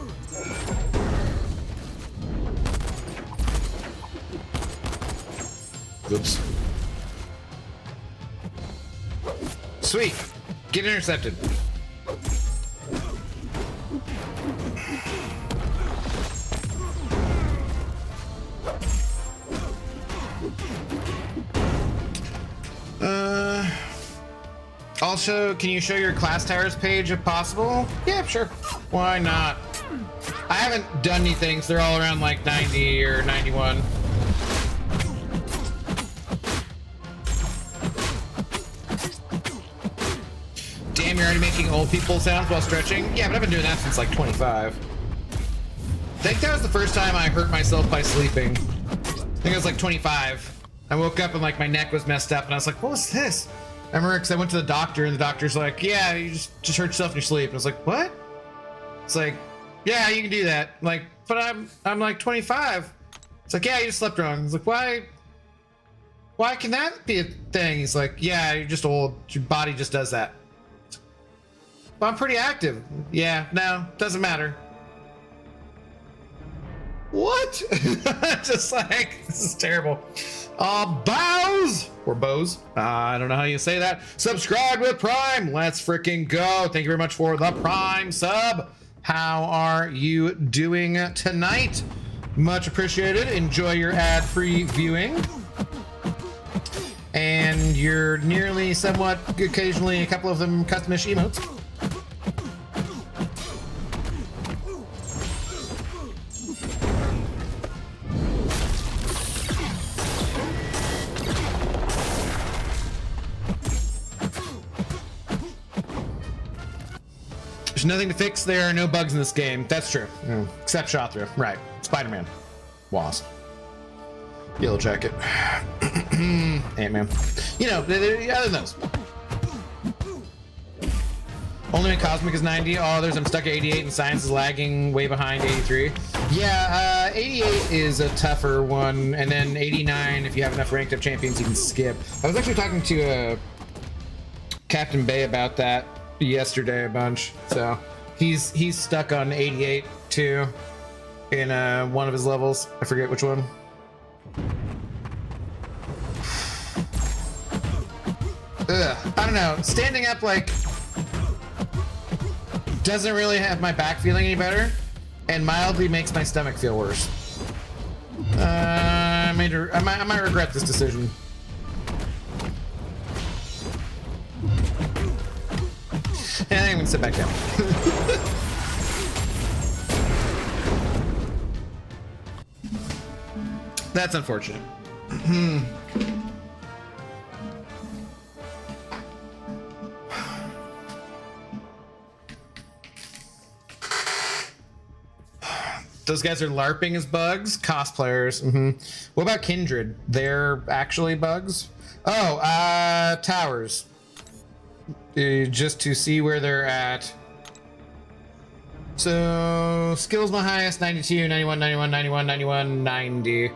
Oops. Sweet. Get intercepted. Also, can you show your class towers page if possible? Yeah, sure. Why not? I haven't done anything, so they're all around like 90 or 91. Damn, you're already making old people sounds while stretching? Yeah, but I've been doing that since like 25. I think that was the first time I hurt myself by sleeping. I think it was like 25. I woke up and like my neck was messed up and I was like, what was this? I remember because I went to the doctor and the doctor's like, yeah, you just hurt yourself in your sleep. And I was like, what? It's like, yeah, you can do that. I'm like, but I'm like 25. It's like, yeah, you just slept wrong. It's like, why can that be a thing? He's like, yeah, you're just old. Your body just does that. Well, I'm pretty active. Yeah, no, doesn't matter. What? Just like, this is terrible. Bows or bows. I don't know how you say that. Subscribe with Prime. Let's freaking go. Thank you very much for the Prime sub. How are you doing tonight? Much appreciated. Enjoy your ad-free viewing. And your nearly, somewhat, occasionally a couple of them custom-ish emotes. There's nothing to fix. There are no bugs in this game. That's true. Except Shothra. Right. Spider-Man. Wasp. Yellow Jacket. Ant-Man. You know, other than those. Only when Cosmic is 90. Oh, I'm stuck at 88 and Science is lagging way behind 83. Yeah, 88 is a tougher one. And then 89, if you have enough ranked up champions, you can skip. I was actually talking to Captain Bay about that yesterday a bunch. So he's stuck on 88 too in one of his levels. I forget which one. Ugh, I don't know. Standing up like doesn't really have my back feeling any better, and mildly makes my stomach feel worse. I might regret this decision. And I'm gonna sit back down. That's unfortunate. Those guys are LARPing as bugs? Cosplayers. What about Kindred? They're actually bugs? Oh, towers. Just to see where they're at. So, skills my highest, 92, 91, 91, 91, 91, 90.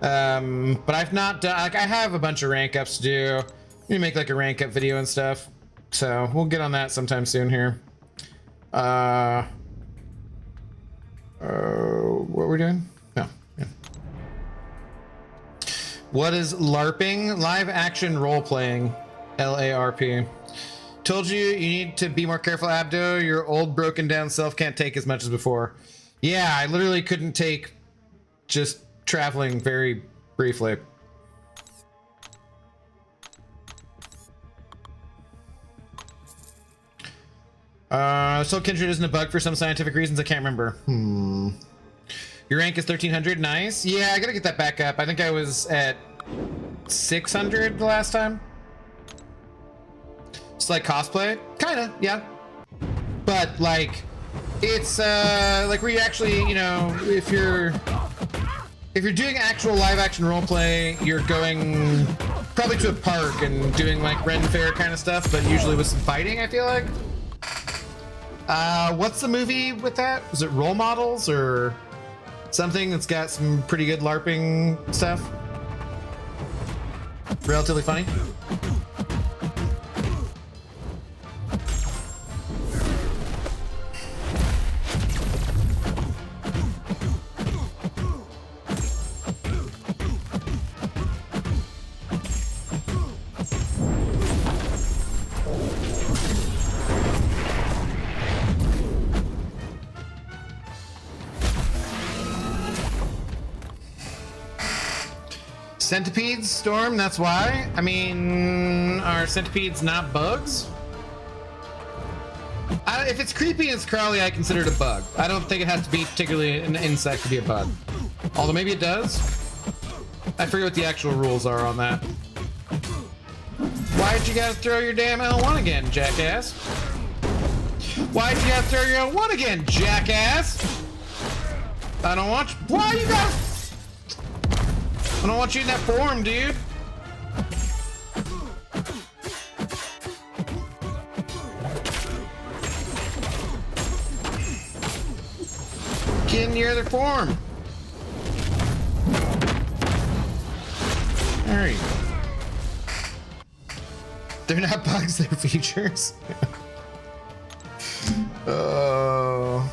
But I've not done, like, I have a bunch of rank ups to do. We make like a rank up video and stuff. So, we'll get on that sometime soon here. What are we doing? No. Yeah. What is LARPing? Live action role playing. LARP. Told you need to be more careful, Abdo. Your old broken down self can't take as much as before. Yeah, I literally couldn't take just traveling very briefly. Soul Kindred isn't a bug for some scientific reasons. I can't remember. Your rank is 1300. Nice. Yeah, I gotta get that back up. I think I was at 600 the last time. It's like cosplay, kinda, yeah. But like, it's like where you actually, you know, if you're doing actual live action roleplay, you're going probably to a park and doing like Ren Fair kind of stuff, but usually with some fighting, I feel like. What's the movie with that? Was it Role Models or something that's got some pretty good LARPing stuff? Relatively funny. Centipedes, Storm, that's why? I mean, are centipedes not bugs? If it's creepy and it's crawly, I consider it a bug. I don't think it has to be particularly an insect to be a bug. Although maybe it does. I forget what the actual rules are on that. Why'd you gotta throw your damn L1 again, jackass? Why'd you gotta throw your L1 again, jackass? I don't want you. Why you gotta... I don't want you in that form, dude. Get in your other form. There you go. They're not bugs, they're features. Oh.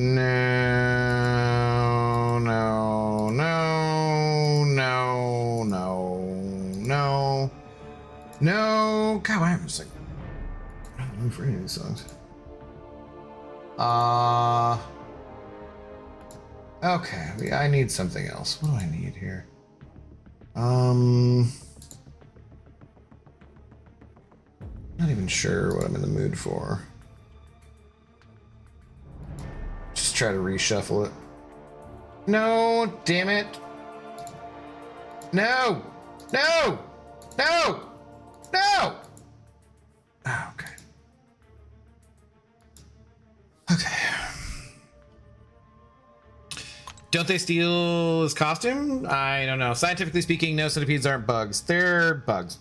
No, no, no, no, no, no, no. God, why am I just like, I'm afraid of these songs. Okay, I need something else. What do I need here? Not even sure what I'm in the mood for. Just try to reshuffle it. No, damn it. No, no, no, no. Oh, okay. Okay. Don't they steal his costume? I don't know. Scientifically speaking, no, centipedes aren't bugs. They're bugs.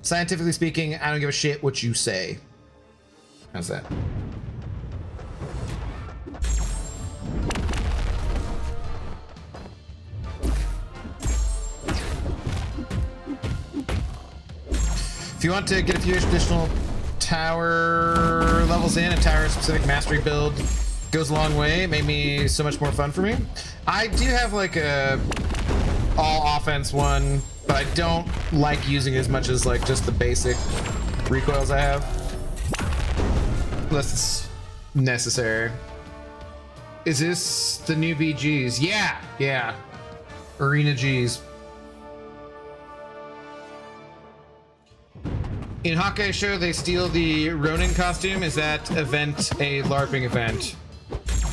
Scientifically speaking, I don't give a shit what you say. How's that? If you want to get a few additional tower levels in, a tower specific mastery build goes a long way. It made me so much more fun for me. I do have like a all offense one, but I don't like using it as much as like just the basic recoils I have. Unless it's necessary. Is this the new BGs? Yeah. Arena Gs. In Hawkeye show, they steal the Ronin costume. Is that event a LARPing event?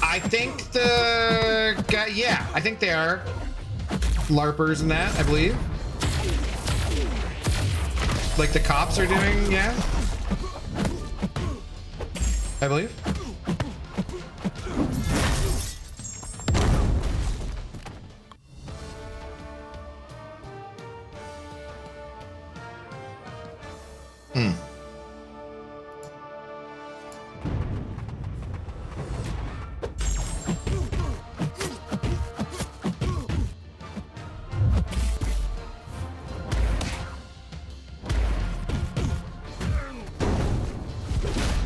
I think the guy, yeah, I think they are LARPers in that, I believe. Like the cops are doing, yeah. I believe.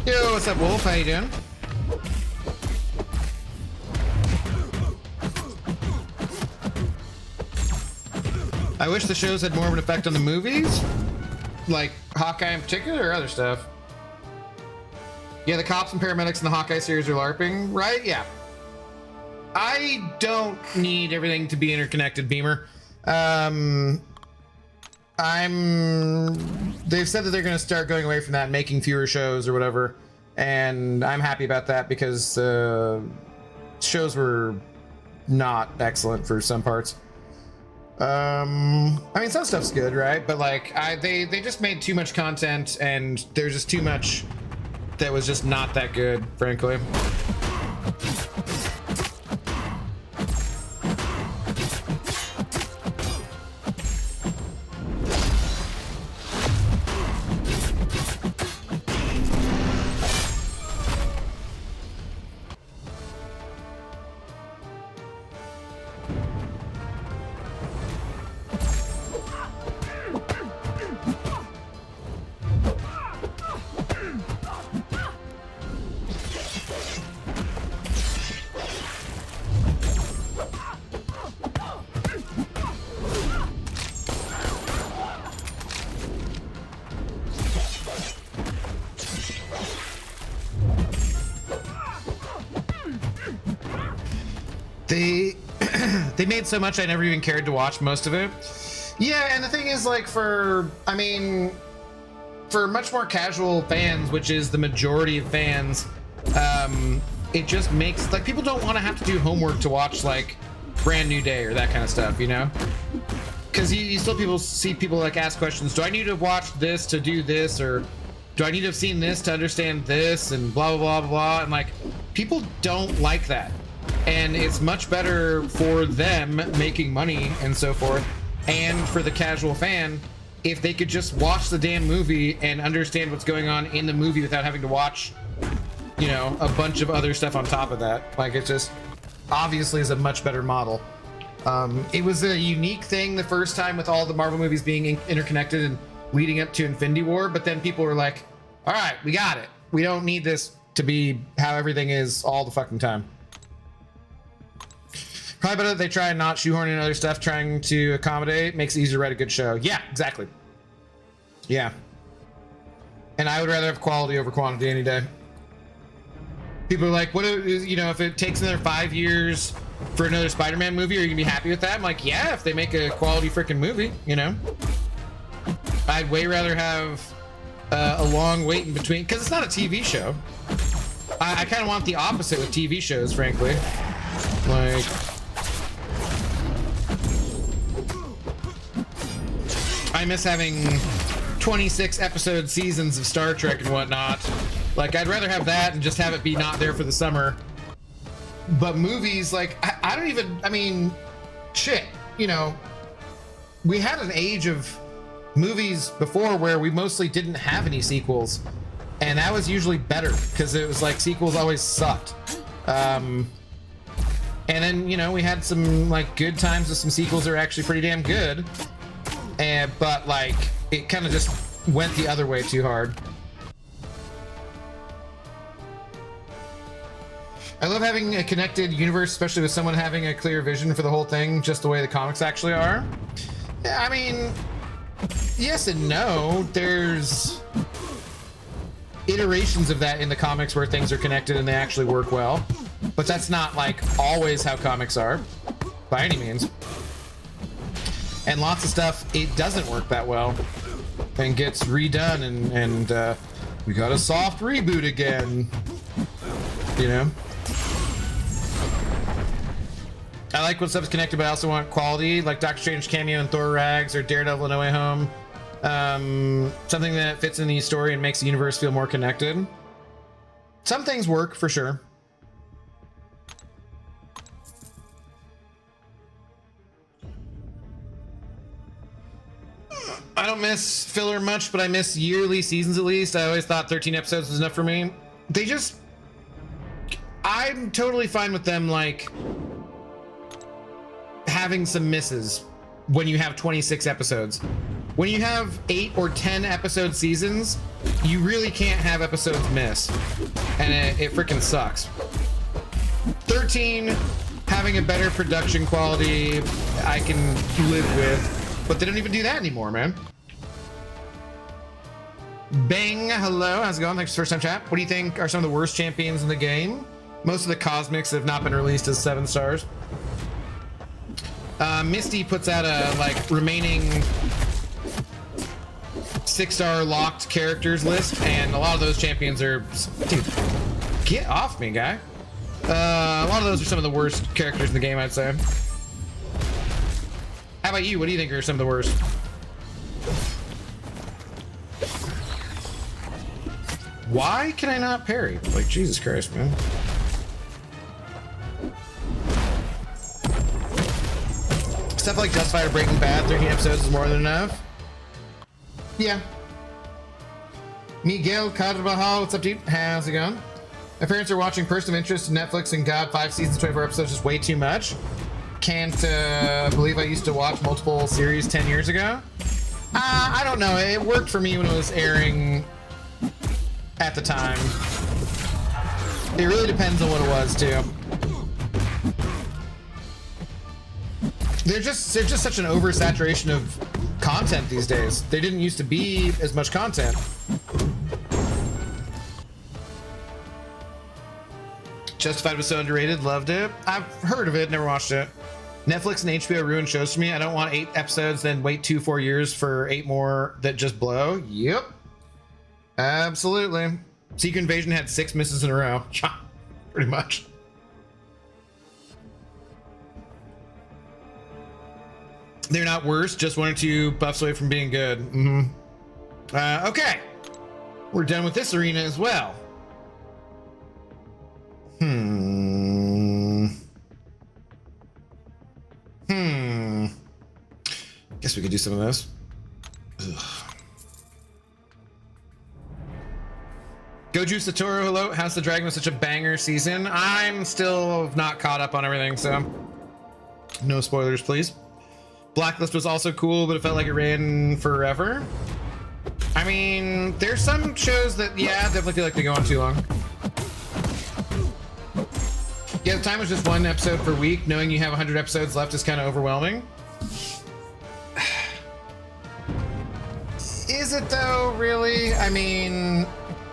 Yo, what's up, Wolf? How you doing? I wish the shows had more of an effect on the movies, like Hawkeye in particular, or other stuff. Yeah, the cops and paramedics in the Hawkeye series are LARPing, right? Yeah. I don't need everything to be interconnected, Beamer. They've said that they're going to start going away from that, making fewer shows or whatever, and I'm happy about that because shows were not excellent for some parts. I mean, some stuff's good, right? But like, they just made too much content, and there's just too much that was just not that good, frankly. They made so much I never even cared to watch most of it. Yeah, and the thing is, like, for much more casual fans, which is the majority of fans, it just makes, like, people don't want to have to do homework to watch, like, Brand New Day or that kind of stuff, you know? Because you still see people, like, ask questions, do I need to watch this to do this, or do I need to have seen this to understand this, and blah, blah, blah, blah, and, like, people don't like that. And it's much better for them making money and so forth, and for the casual fan, if they could just watch the damn movie and understand what's going on in the movie without having to watch, you know, a bunch of other stuff on top of that. Like, it just obviously is a much better model. It was a unique thing the first time with all the Marvel movies being interconnected and leading up to Infinity War, but then people were like, all right, we got it. We don't need this to be how everything is all the fucking time. Probably better that they try and not shoehorn in other stuff, trying to accommodate. Makes it easier to write a good show. Yeah, exactly. Yeah. And I would rather have quality over quantity any day. People are like, what, you know, if it takes another 5 years for another Spider-Man movie, are you gonna be happy with that? I'm like, yeah, if they make a quality freaking movie, you know? I'd way rather have a long wait in between, because it's not a TV show. I kind of want the opposite with TV shows, frankly. Like, I miss having 26 episode seasons of Star Trek and whatnot. Like, I'd rather have that and just have it be not there for the summer But movies, like, I don't even, I mean, shit, you know, we had an age of movies before where we mostly didn't have any sequels, and that was usually better because it was like sequels always sucked. And then, you know, we had some like good times with some sequels that are actually pretty damn good, but like it kind of just went the other way too hard. I love having a connected universe, especially with someone having a clear vision for the whole thing, just the way the comics actually are. I mean, yes and no. There's iterations of that in the comics where things are connected and they actually work well, but that's not like always how comics are by any means. And lots of stuff, it doesn't work that well and gets redone, and we got a soft reboot again, you know? I like when stuff's connected, but I also want quality, like Doctor Strange cameo in Thor Rags or Daredevil in No Way Home. Something that fits in the story and makes the universe feel more connected. Some things work for sure. I don't miss filler much, but I miss yearly seasons at least. I always thought 13 episodes was enough for me. They just... I'm totally fine with them, like, having some misses when you have 26 episodes. When you have 8 or 10 episode seasons, you really can't have episodes miss, and it freaking sucks. 13 having a better production quality I can live with, but they don't even do that anymore, man. Bang, hello, how's it going? Thanks for first time chat. What do you think are some of the worst champions in the game? Most of the cosmics have not been released as 7 stars. Misty puts out a like remaining 6-star locked characters list, and a lot of those champions are, dude, get off me, guy. A lot of those are some of the worst characters in the game, I'd say. How about you? What do you think are some of the worst? Why can I not parry? Like, Jesus Christ, man. Stuff like Justified or Breaking Bad, 13 episodes is more than enough. Yeah. Miguel Carvajal, what's up, dude? How's it going? My parents are watching Person of Interest, Netflix, and God, 5 seasons, 24 episodes, just way too much. Can't believe I used to watch multiple series 10 years ago. I don't know. It worked for me when it was airing at the time. It really depends on what it was, too. There's just such an oversaturation of content these days. There didn't used to be as much content. Justified was so underrated, loved it. I've heard of it, never watched it. Netflix and HBO ruined shows for me. I don't want 8 episodes, then wait 2-4 years for 8 more that just blow. Yep. Absolutely. Secret Invasion had 6 misses in a row. Pretty much. They're not worse, just 1 or 2 buffs away from being good. Okay. We're done with this arena as well. Guess we could do some of this. Goju Satoru, hello. House of the Dragon was such a banger season. I'm still not caught up on everything, so no spoilers, please. Blacklist was also cool, but it felt like it ran forever. I mean, there's some shows that, yeah, definitely feel like they go on too long. Yeah, the time was just 1 episode per week. Knowing you have 100 episodes left is kind of overwhelming. Is it though, really? I mean,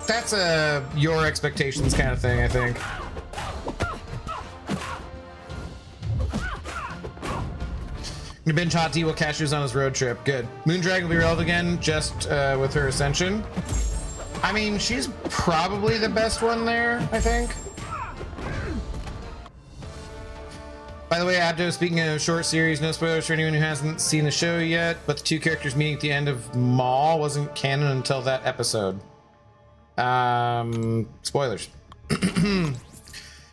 that's a your expectations kind of thing, I think. Gonna binge Hot D while Cashew's on his road trip. Good. Moondragon will be relevant again, just with her ascension. I mean, she's probably the best one there, I think. By the way, Abdo, speaking of short series, no spoilers for anyone who hasn't seen the show yet, but the 2 characters meeting at the end of Maul wasn't canon until that episode. Spoilers.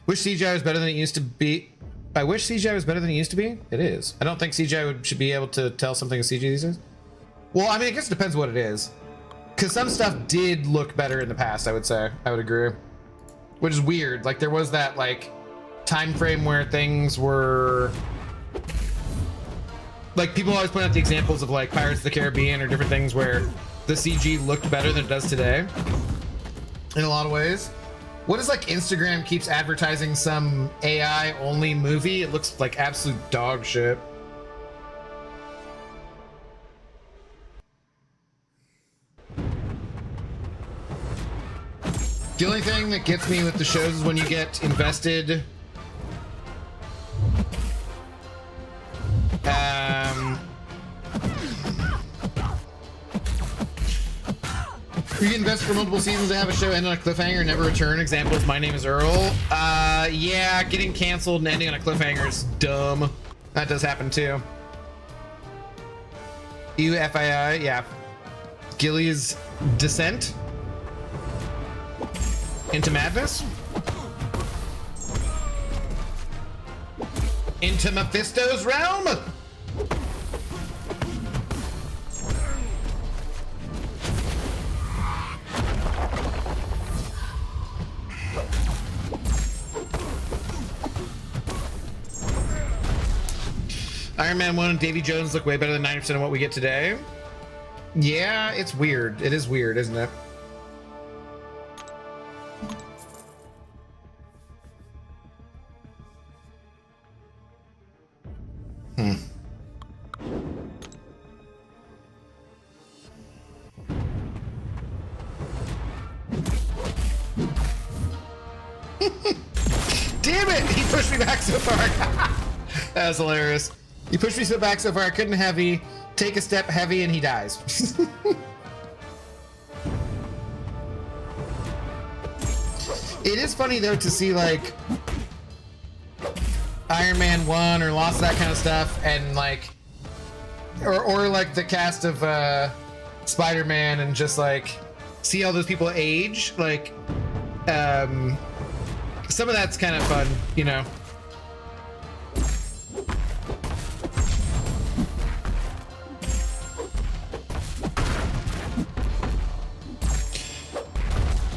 Wish CGI was better than it used to be. I wish CGI was better than it used to be. It is. I don't think CGI should be able to tell something is CGI these days. Well, I mean, I guess it depends what it is. Because some stuff did look better in the past, I would say. I would agree. Which is weird. Like, there was that, like, time frame where things were... Like, people always point out the examples of, like, Pirates of the Caribbean or different things where the CG looked better than it does today. In a lot of ways. What is, like, Instagram keeps advertising some AI-only movie? It looks like absolute dog shit. The only thing that gets me with the shows is when you get invested. You get invested for multiple seasons to have a show end on a cliffhanger and never return. Examples: My Name is Earl. Yeah, getting canceled and ending on a cliffhanger is dumb. That does happen too. UFII, yeah. Gilly's Descent into Madness. Into Mephisto's Realm. Iron Man 1 and Davy Jones look way better than 90% of what we get today. Yeah, it's weird. It is weird, isn't it? Damn it! He pushed me back so far. That was hilarious. He pushed me back so far I couldn't heavy. Take a step heavy and he dies. It is funny though to see like Iron Man 1 or lots of that kind of stuff and like or like the cast of Spider-Man and just like see all those people age. Like some of that's kind of fun, you know.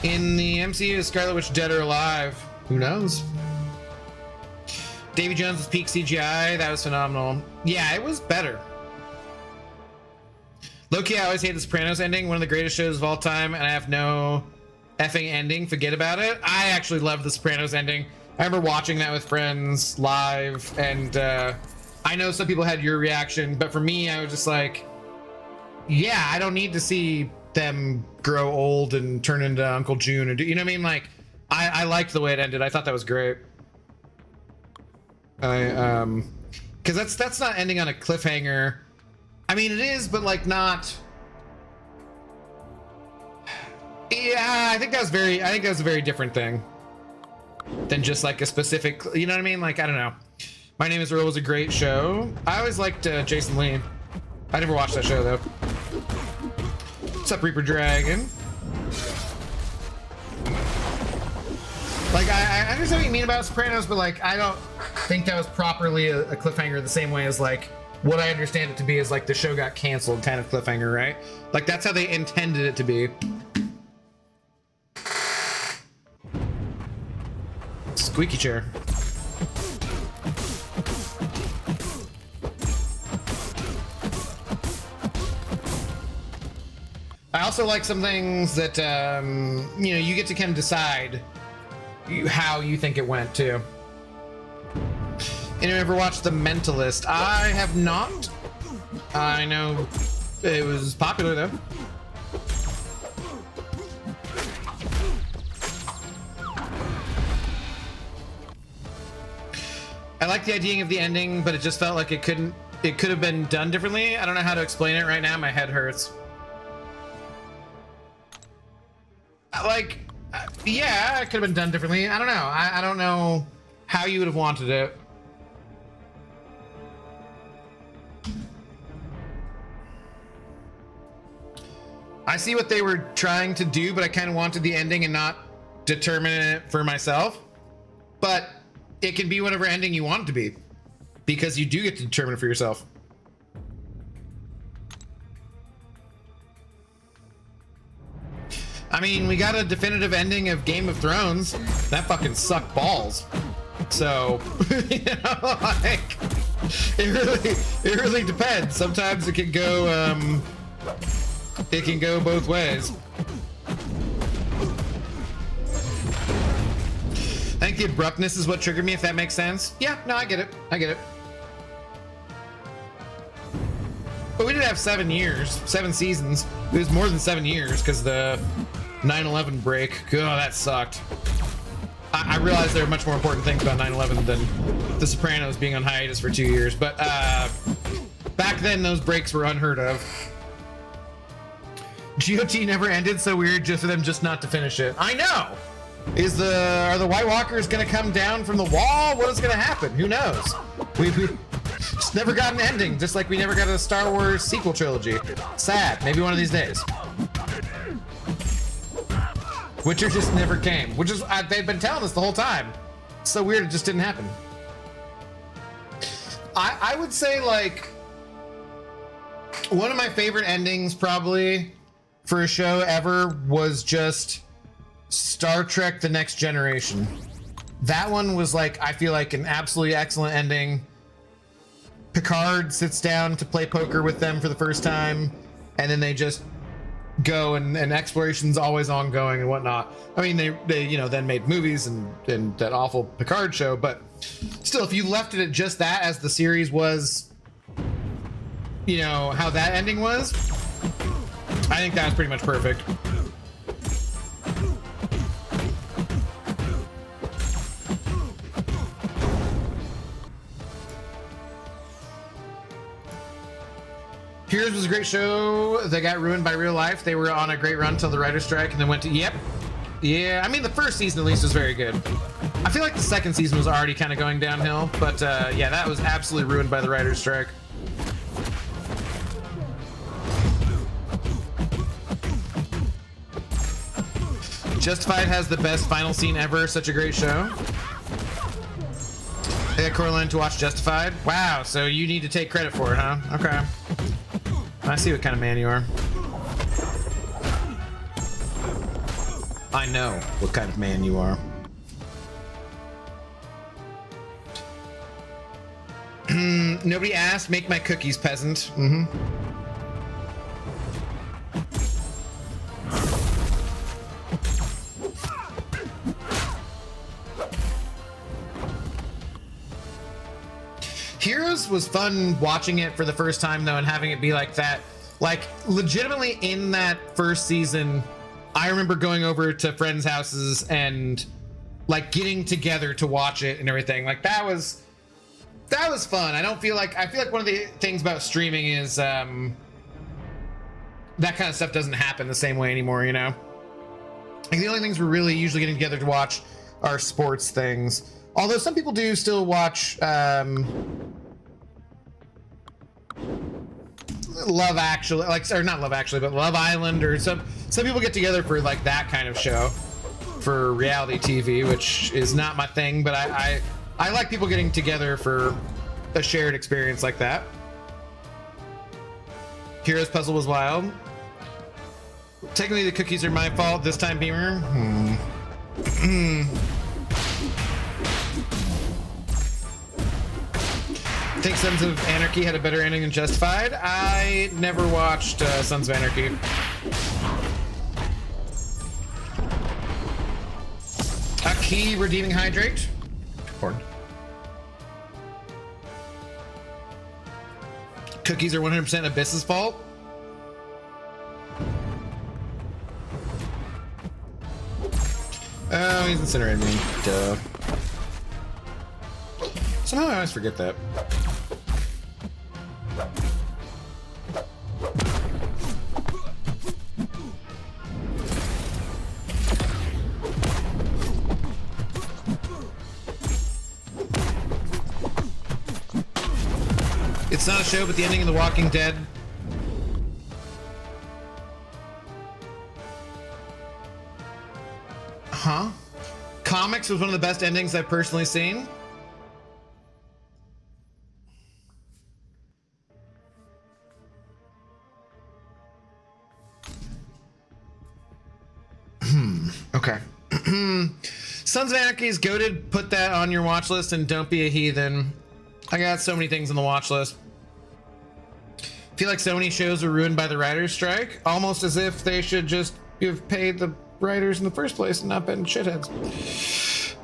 In the MCU, is Scarlet Witch dead or alive? Who knows? Davy Jones' peak CGI, that was phenomenal. Yeah, it was better. Low-key, I always hate The Sopranos ending, one of the greatest shows of all time, and I have no effing ending. Forget about it. I actually love The Sopranos ending. I remember watching that with friends live, and I know some people had your reaction, but for me, I was just like, yeah, I don't need to see them grow old and turn into Uncle June, or do you know what I mean? Like, I liked the way it ended. I thought that was great. Because that's not ending on a cliffhanger. I mean, it is, but like not. Yeah, I think that was a very different thing than just like a specific. You know what I mean? Like, I don't know. My Name is Earl was a great show. I always liked Jason Lee. I never watched that show though. What's up, Reaper Dragon? Like, I understand what you mean about Sopranos, but like, I don't think that was properly a cliffhanger the same way as like what I understand it to be is like the show got canceled kind of cliffhanger, right? Like that's how they intended it to be. Squeaky chair. I also like some things that, you know, you get to kind of decide how you think it went too. Anyone ever watched The Mentalist? I have not. I know it was popular though. I like the idea of the ending, but it just felt like it could have been done differently. I don't know how to explain it right now. My head hurts. Like, yeah, it could have been done differently. I don't know. I don't know how you would have wanted it. I see what they were trying to do, but I kind of wanted the ending and not determine it for myself. but it can be whatever ending you want it to be, because you do get to determine it for yourself. I mean, we got a definitive ending of Game of Thrones. That fucking sucked balls. So, you know, like, it really depends. Sometimes it can go both ways. I think the abruptness is what triggered me, if that makes sense. Yeah, no, I get it. I get it. But we did have 7 years, 7 seasons. It was more than 7 years because the 9/11 break. God, that sucked. I realized there are much more important things about 9/11 than The Sopranos being on hiatus for 2 years. But back then, those breaks were unheard of. GOT never ended, so weird just for them just not to finish it. I know. Are the White Walkers gonna come down from the wall? What is gonna happen? Who knows? We just never got an ending, just like we never got a Star Wars sequel trilogy. Sad. Maybe one of these days. Witcher just never came, which is they've been telling us the whole time. It's so weird it just didn't happen. I would say, like, one of my favorite endings probably for a show ever was just Star Trek The Next Generation. That one was, like, I feel like an absolutely excellent ending. Picard sits down to play poker with them for the first time, and then they just go, and exploration's always ongoing and whatnot. I mean, they you know, then made movies and that awful Picard show, but still, if you left it at just that as the series was, you know, how that ending was, I think that was pretty much perfect. Heroes was a great show that got ruined by real life. They were on a great run until the writer's strike and then went to, yep. Yeah, I mean, the first season at least was very good. I feel like the second season was already kind of going downhill, but yeah, that was absolutely ruined by the writer's strike. Justified has the best final scene ever. Such a great show. I got Coraline to watch Justified. Wow, so you need to take credit for it, huh? Okay. I see what kind of man you are. I know what kind of man you are. Nobody asked, make my cookies, peasant. Mm-hmm. Heroes was fun watching it for the first time though, and having it be like that. Like, legitimately in that first season, I remember going over to friends' houses and like getting together to watch it and everything. Like, that was fun. I feel like one of the things about streaming is that kind of stuff doesn't happen the same way anymore, you know? Like, the only things we're really usually getting together to watch are sports things. Although some people do still watch Love Actually, like, or not Love Actually, but Love Island, or some people get together for like that kind of show for reality TV, which is not my thing, but I like people getting together for a shared experience like that. Heroes Puzzle was wild. Technically the cookies are my fault this time, Beamer. I think Sons of Anarchy had a better ending than Justified. I never watched Sons of Anarchy. A key redeeming hydrate. Important. Cookies are 100% Abyss's fault. Oh, he's incinerated me. Duh. Somehow I always forget that. It's not a show, but the ending of The Walking Dead. Huh? comics was one of the best endings I've personally seen. Okay. Sons of Anarchy is goated. Put that on your watch list and don't be a heathen. I got so many things on the watch list. Feel like so many shows were ruined by the writer's strike, almost as if they should just have paid the writers in the first place and not been shitheads.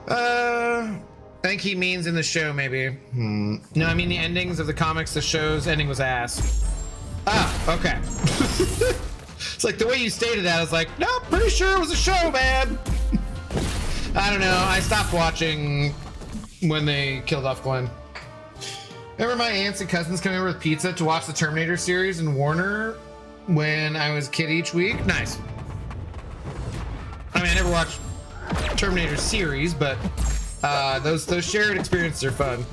I think he means in the show, maybe. No, I mean the endings of the comics, the show's ending was ass. Ah, okay. It's like the way you stated that, I was like, no, pretty sure it was a show, man. I don't know. I stopped watching when they killed off Glenn. Remember my aunts and cousins coming over with pizza to watch the Terminator series in Warner when I was a kid each week? Nice. I mean, I never watched Terminator series, but those shared experiences are fun.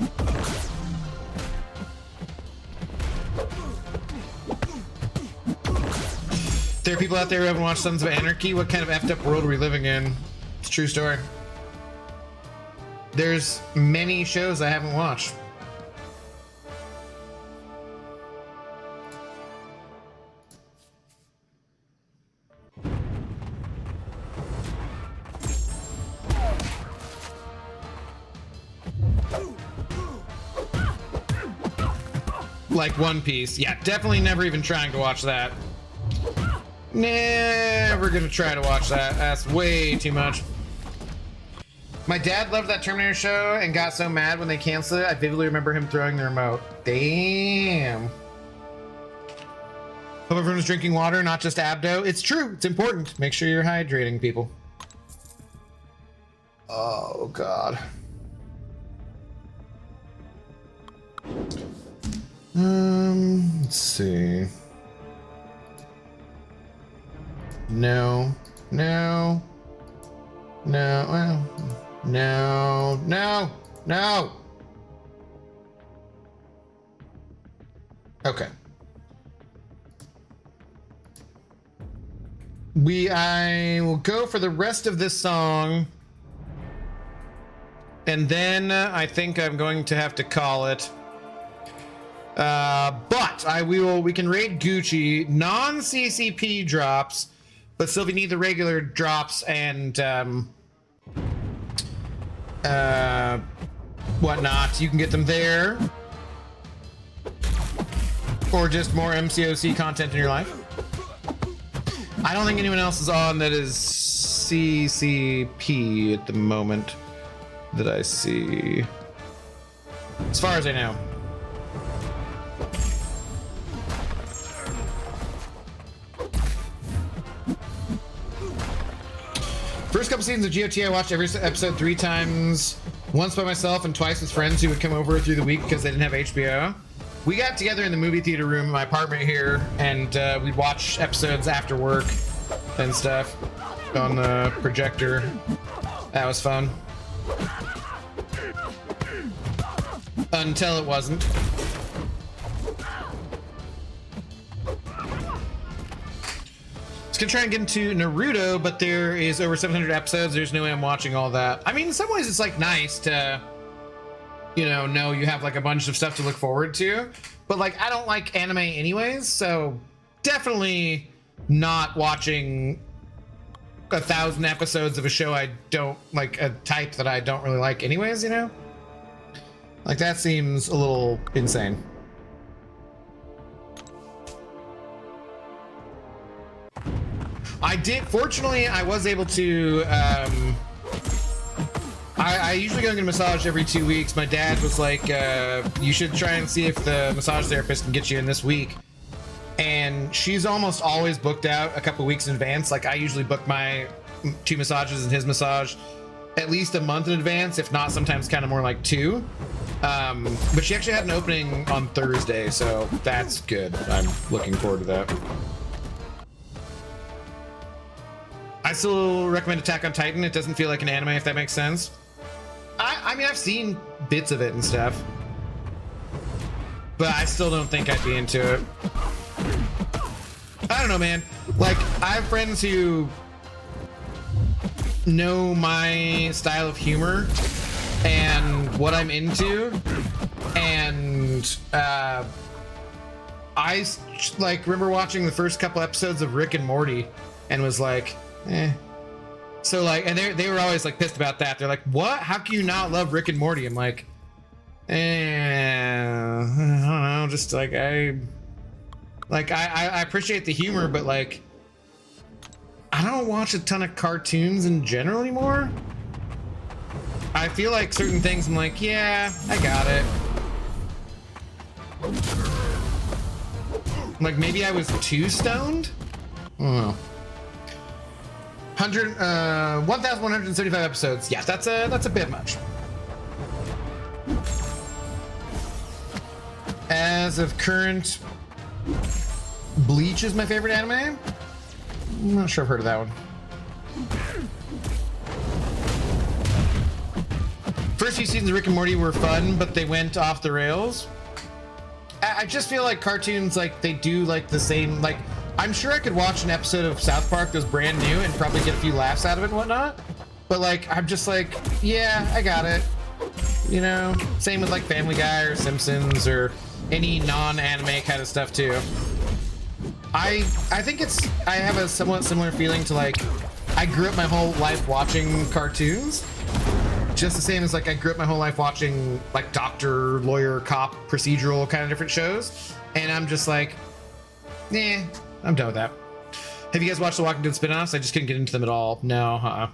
There are people out there who haven't watched Sons of Anarchy. What kind of effed up world are we living in? It's a true story. There's many shows I haven't watched. Like One Piece. Yeah, definitely never even trying to watch that. Never gonna try to watch that. That's way too much. My dad loved that Terminator show and got so mad when they canceled it. I vividly remember him throwing the remote. Damn. Hope everyone's drinking water, not just Abdo. It's true. It's important. Make sure you're hydrating, people. Oh, God. Let's see. No, no, no, well, no, no, no. Okay. I will go for the rest of this song. And then I think I'm going to have to call it. But we can raid Gucci, non-CCP drops, but still if you need the regular drops and whatnot, you can get them there. Or just more MCOC content in your life. I don't think anyone else is on that is CCP at the moment that I see. As far as I know. First couple seasons of GOT, I watched every episode 3 times, once by myself and twice with friends who would come over through the week because they didn't have HBO. We got together in the movie theater room in my apartment here, and we'd watch episodes after work and stuff on the projector. That was fun. Until it wasn't. Gonna try and get into Naruto, but there is over 700 episodes. There's no way I'm watching all that. I mean, in some ways it's like nice to, you know you have like a bunch of stuff to look forward to, but like I don't like anime anyways, so definitely not watching 1,000 episodes of a show I don't like, a type that I don't really like anyways, you know? Like that seems a little insane. Fortunately, I was able to, I usually go and get a massage every 2 weeks. My dad was like, you should try and see if the massage therapist can get you in this week. And she's almost always booked out a couple weeks in advance. Like I usually book my 2 massages and his massage at least a month in advance, if not sometimes kind of more like 2. But she actually had an opening on Thursday, so that's good. I'm looking forward to that. I still recommend Attack on Titan. It doesn't feel like an anime, if that makes sense. I mean, I've seen bits of it and stuff, but I still don't think I'd be into it. I don't know, man. Like, I have friends who know my style of humor and what I'm into, and I like remember watching the first couple episodes of Rick and Morty and was like, eh. So like, and they were always like pissed about that. They're like, what? How can you not love Rick and Morty? I'm like, I don't know, just like I appreciate the humor, but like I don't watch a ton of cartoons in general anymore. I feel like certain things I'm like, yeah, I got it. Like maybe I was too stoned? I don't know. 1,175 episodes. Yeah, that's a bit much. As of current, Bleach is my favorite anime. I'm not sure I've heard of that one. First few seasons of Rick and Morty were fun, but they went off the rails. I just feel like cartoons, like they do like the same, like I'm sure I could watch an episode of South Park that's brand new and probably get a few laughs out of it and whatnot. But like, I'm just like, yeah, I got it. You know, same with like Family Guy or Simpsons or any non-anime kind of stuff too. I think I have a somewhat similar feeling to like, I grew up my whole life watching cartoons. Just the same as like I grew up my whole life watching like doctor, lawyer, cop, procedural kind of different shows. And I'm just like, eh, I'm done with that. Have you guys watched the Walking Dead spin-offs? I just couldn't get into them at all. No,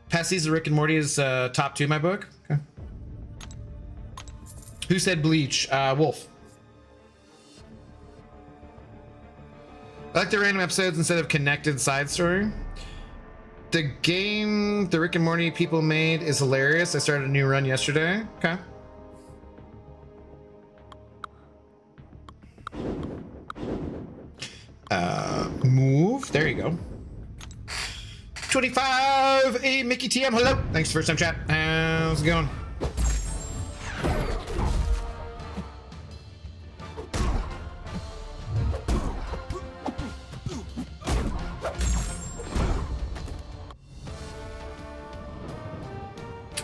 Past seasons of Rick and Morty is top 2 in my book. Okay. Who said Bleach? Wolf. I like the random episodes instead of connected side story. The game the Rick and Morty people made is hilarious. I started a new run yesterday. Okay. Move. There you go. 25. Hey, Mickey TM. Hello. Thanks for first time chat. How's it going?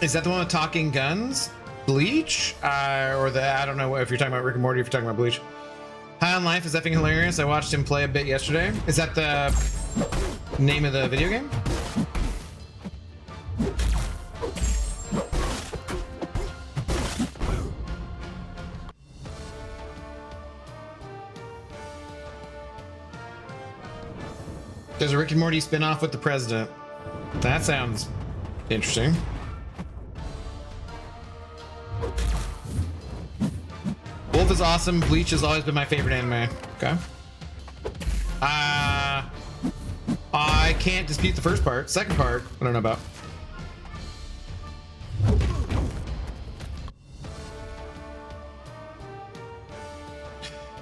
Is that the one with talking guns? Bleach? Or the, I don't know if you're talking about Rick and Morty, if you're talking about Bleach. High on Life is effing hilarious. I watched him play a bit yesterday. Is that the name of the video game? There's a Rick and Morty spin-off with the president. That sounds interesting. Wolf is awesome. Bleach has always been my favorite anime. Okay. I can't dispute the first part. Second part, I don't know about.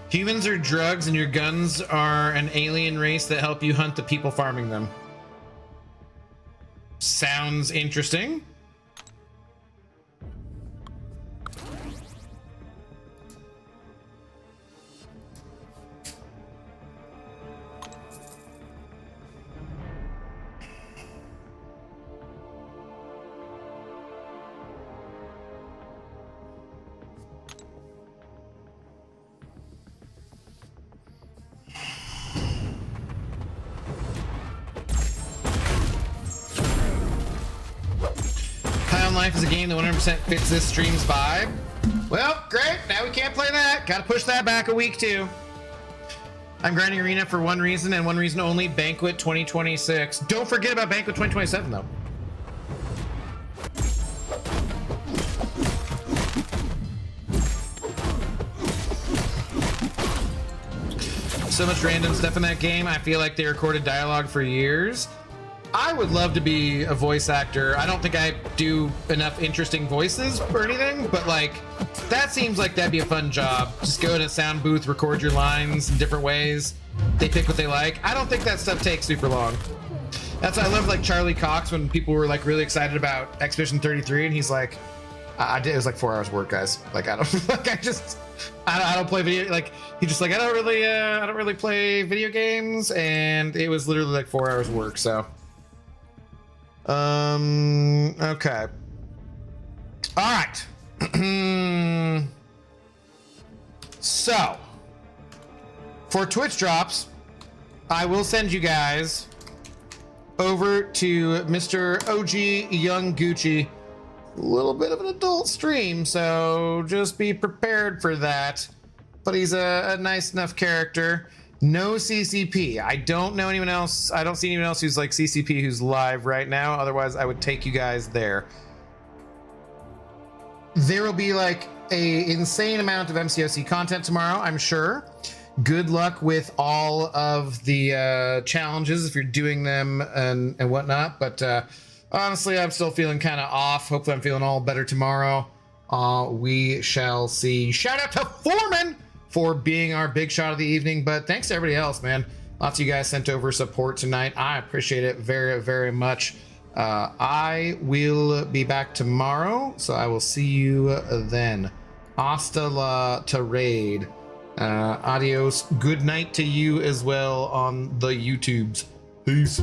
Humans are drugs and your guns are an alien race that help you hunt the people farming them. Sounds interesting. Life is a game that 100% fits this stream's vibe. Well, great. Now we can't play that. Gotta push that back a week too. I'm grinding Arena for one reason and one reason only, Banquet 2026. Don't forget about Banquet 2027 though. So much random stuff in that game. I feel like they recorded dialogue for years. I would love to be a voice actor. I don't think I do enough interesting voices or anything, but like, that seems like that'd be a fun job. Just go to a sound booth, record your lines in different ways. They pick what they like. I don't think that stuff takes super long. That's why I love like Charlie Cox when people were like really excited about Expedition 33 and he's like, it was like 4 hours work, guys. Like, I don't, like, I don't play video, like, he just like, I don't really play video games, and it was literally like 4 hours work, so. Okay. All right. So, for Twitch drops, I will send you guys over to Mr. OG Young Gucci. A little bit of an adult stream, so just be prepared for that. But he's a nice enough character. No CCP. I don't know anyone else. I don't see anyone else who's like CCP who's live right now. Otherwise, I would take you guys there. There will be like a insane amount of MCOC content tomorrow, I'm sure. Good luck with all of the challenges if you're doing them and whatnot. But honestly, I'm still feeling kind of off. Hopefully I'm feeling all better tomorrow. We shall see. Shout out to Foreman for being our big shot of the evening. But thanks to everybody else, man. Lots of you guys sent over support tonight. I appreciate it very, very much. I will be back tomorrow, so I will see you then. Hasta la Terade. Adios. Good night to you as well on the YouTubes. Peace.